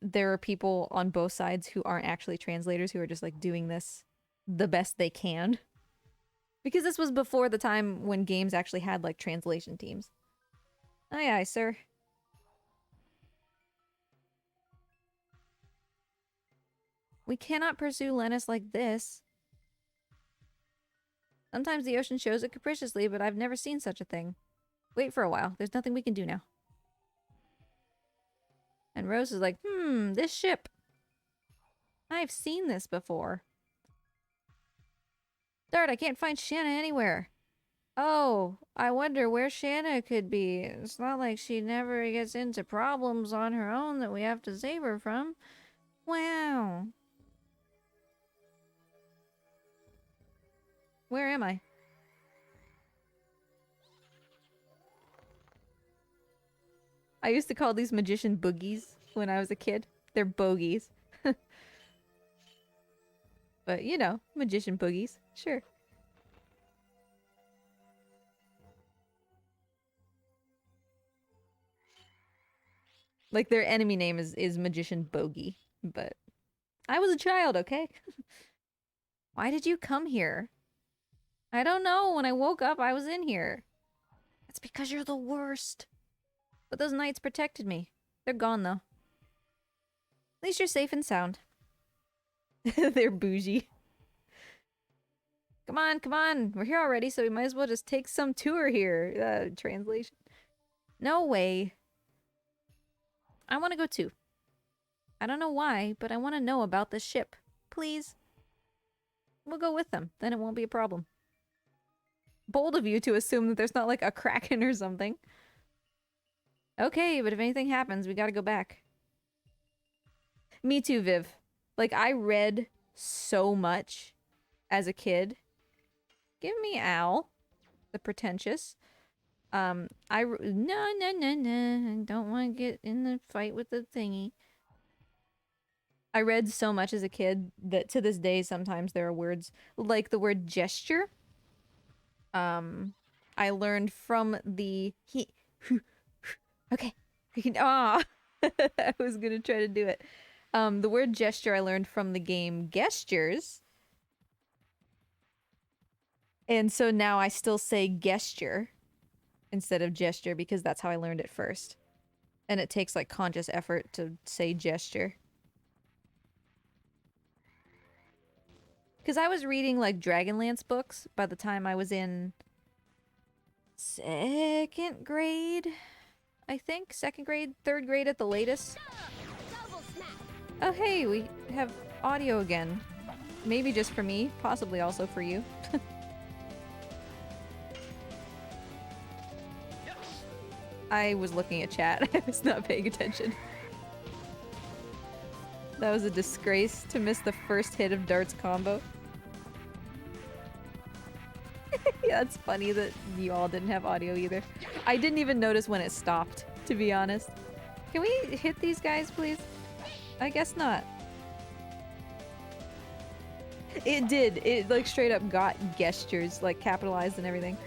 there are people on both sides who aren't actually translators who are just, like, doing this the best they can. Because this was before the time when games actually had, like, translation teams. Aye, aye, sir. We cannot pursue Lennis like this. Sometimes the ocean shows it capriciously, but I've never seen such a thing. Wait for a while. There's nothing we can do now. And Rose is like, this ship. I've seen this before. Dart, I can't find Shanna anywhere. Oh, I wonder where Shanna could be. It's not like she never gets into problems on her own that we have to save her from. Wow. Where am I? I used to call these magician boogies when I was a kid. They're bogies. But, you know, magician boogies. Sure. Like, their enemy name is Magician Bogey. But I was a child, okay? Why did you come here? I don't know. When I woke up, I was in here. It's because you're the worst. But those knights protected me. They're gone, though. At least you're safe and sound. They're bougie. Come on, come on. We're here already, so we might as well just take some tour here. Translation. No way. I want to go too. I don't know why, but I want to know about this ship. Please. We'll go with them. Then it won't be a problem. Bold of you to assume that there's not, like, a kraken or something. Okay, but if anything happens, we gotta go back. Me too, Viv. Like, I read so much as a kid. Give me Al. The pretentious. No, I don't want to get in the fight with the thingy. I read so much as a kid that to this day, sometimes there are words like the word gesture. I learned from the okay. I was gonna try to do it. The word gesture I learned from the game Gestures. And so now I still say gesture instead of gesture because that's how I learned it first. And it takes, like, conscious effort to say gesture. Because I was reading, like, Dragonlance books by the time I was in 2nd grade, I think. 2nd grade, 3rd grade at the latest. Oh, hey, we have audio again. Maybe just for me, possibly also for you. I was looking at chat. I was not paying attention. That was a disgrace to miss the first hit of Dart's combo. Yeah, it's funny that you all didn't have audio either. I didn't even notice when it stopped, to be honest. Can we hit these guys, please? I guess not. It did. It, like, straight up got gestures, like, capitalized and everything.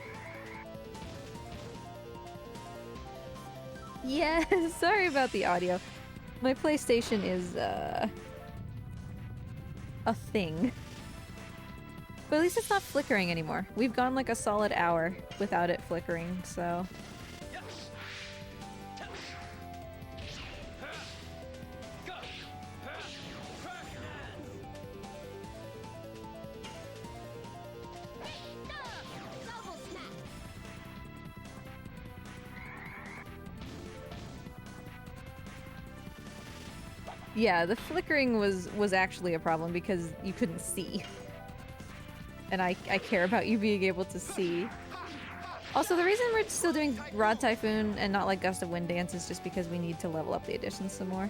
Yeah, sorry about the audio. My PlayStation is, a thing. But at least it's not flickering anymore. We've gone like a solid hour without it flickering, so... Yeah, the flickering was actually a problem because you couldn't see. And I care about you being able to see. Also, the reason we're still doing Rod Typhoon and not like Gust of Wind Dance is just because we need to level up the additions some more.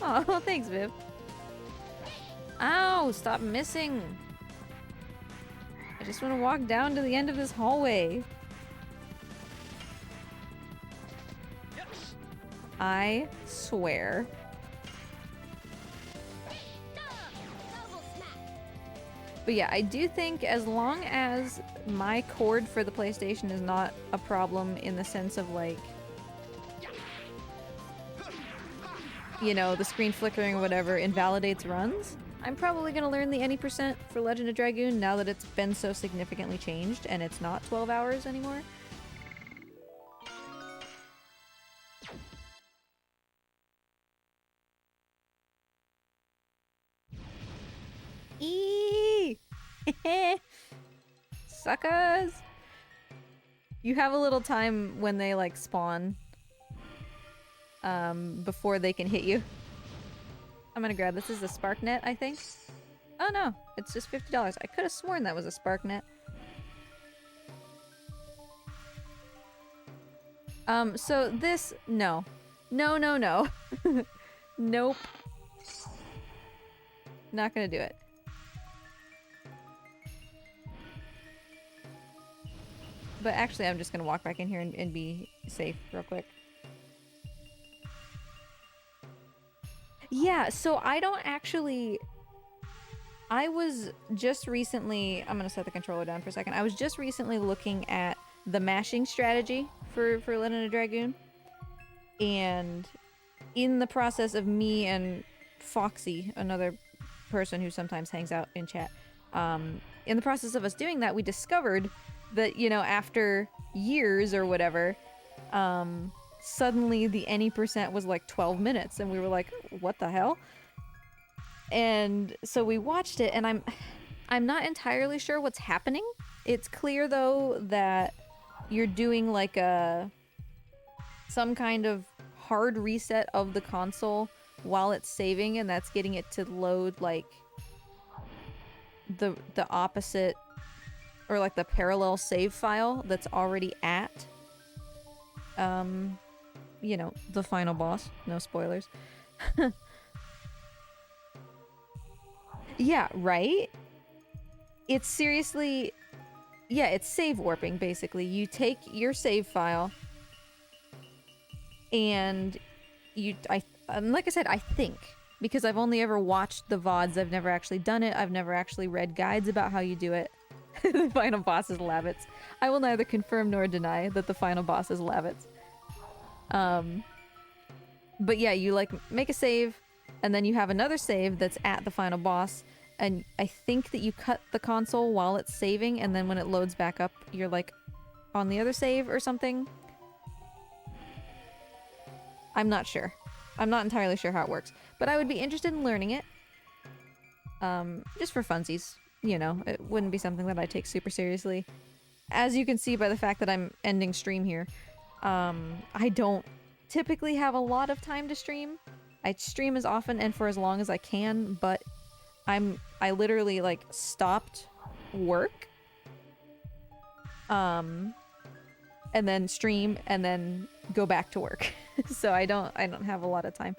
Oh, thanks, Viv. Ow, stop missing. I just want to walk down to the end of this hallway. I swear. But yeah, I do think as long as my cord for the PlayStation is not a problem in the sense of like, you know, the screen flickering or whatever invalidates runs, I'm probably going to learn the any percent for Legend of Dragoon now that it's been so significantly changed and it's not 12 hours anymore. Eee! Suckers! You have a little time when they like spawn before they can hit you. I'm gonna grab this. This is a spark net, I think. Oh no, it's just $50. I could have sworn that was a spark net. So this, no. No, no, no. Nope. Not gonna do it. But actually, I'm just gonna walk back in here and be safe real quick. Yeah, so I don't actually... I was just recently... I'm gonna set the controller down for a second. I was just recently looking at the mashing strategy for Legend of Dragoon. And in the process of me and Foxy, another person who sometimes hangs out in chat, in the process of us doing that, we discovered that, you know, after years or whatever, suddenly the any percent was like 12 minutes and we were like, what the hell? And so we watched it and I'm not entirely sure what's happening. It's clear though that you're doing like some kind of hard reset of the console while it's saving, and that's getting it to load like the opposite or like the parallel save file that's already at you know, the final boss. No spoilers. Yeah, right? It's seriously... Yeah, it's save warping, basically. You take your save file and you... like I said, I think. Because I've only ever watched the VODs. I've never actually done it. I've never actually read guides about how you do it. The final boss is Lavitz. I will neither confirm nor deny that the final boss is Lavitz. But yeah, you like make a save, and then you have another save that's at the final boss, and I think that you cut the console while it's saving, and then when it loads back up, you're like on the other save or something. I'm not sure. I'm not entirely sure how it works, but I would be interested in learning it. Just for funsies, you know, it wouldn't be something that I take super seriously. As you can see by the fact that I'm ending stream here, I don't typically have a lot of time to stream. I stream as often and for as long as I can, but I literally like stopped work, and then stream and then go back to work. So I don't have a lot of time.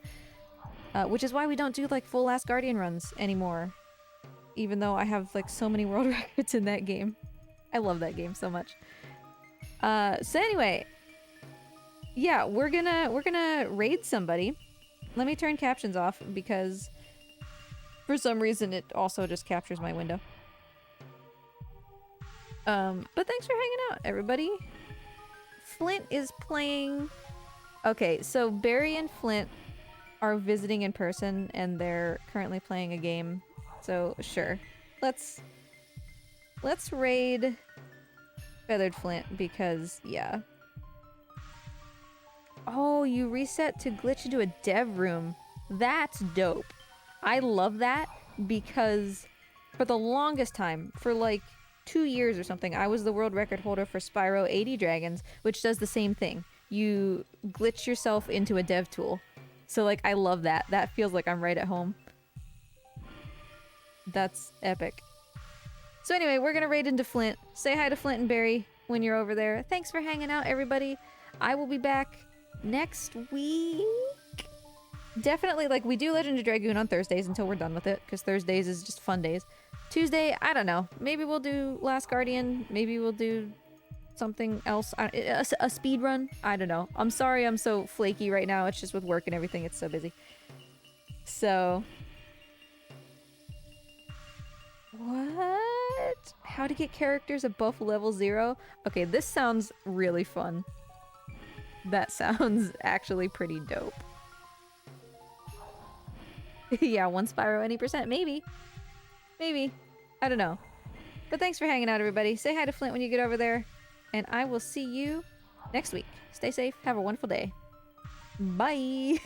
Which is why we don't do like full Last Guardian runs anymore. Even though I have like so many world records in that game. I love that game so much. So anyway, yeah, we're gonna raid somebody. Let me turn captions off because for some reason it also just captures my window. But thanks for hanging out, everybody. Flint is playing... Okay, so Barry and Flint are visiting in person and they're currently playing a game. So, sure. Let's raid Feathered Flint because, yeah. Oh, you reset to glitch into a dev room. That's dope. I love that because for the longest time, for like 2 years or something, I was the world record holder for Spyro 80 Dragons, which does the same thing. You glitch yourself into a dev tool. So like, I love that. That feels like I'm right at home. That's epic. So anyway, we're gonna raid into Flint. Say hi to Flint and Barry when you're over there. Thanks for hanging out, everybody. I will be back next week. Definitely, like, we do Legend of Dragoon on Thursdays until we're done with it, because Thursdays is just fun days. Tuesday, I don't know. Maybe we'll do Last Guardian. Maybe we'll do something else. A speed run? I don't know. I'm sorry I'm so flaky right now. It's just with work and everything. It's so busy. So... What? How to get characters above level 0? Okay, this sounds really fun. That sounds actually pretty dope. Yeah, one Spyro any percent. Maybe. Maybe. I don't know. But thanks for hanging out, everybody. Say hi to Flint when you get over there. And I will see you next week. Stay safe. Have a wonderful day. Bye.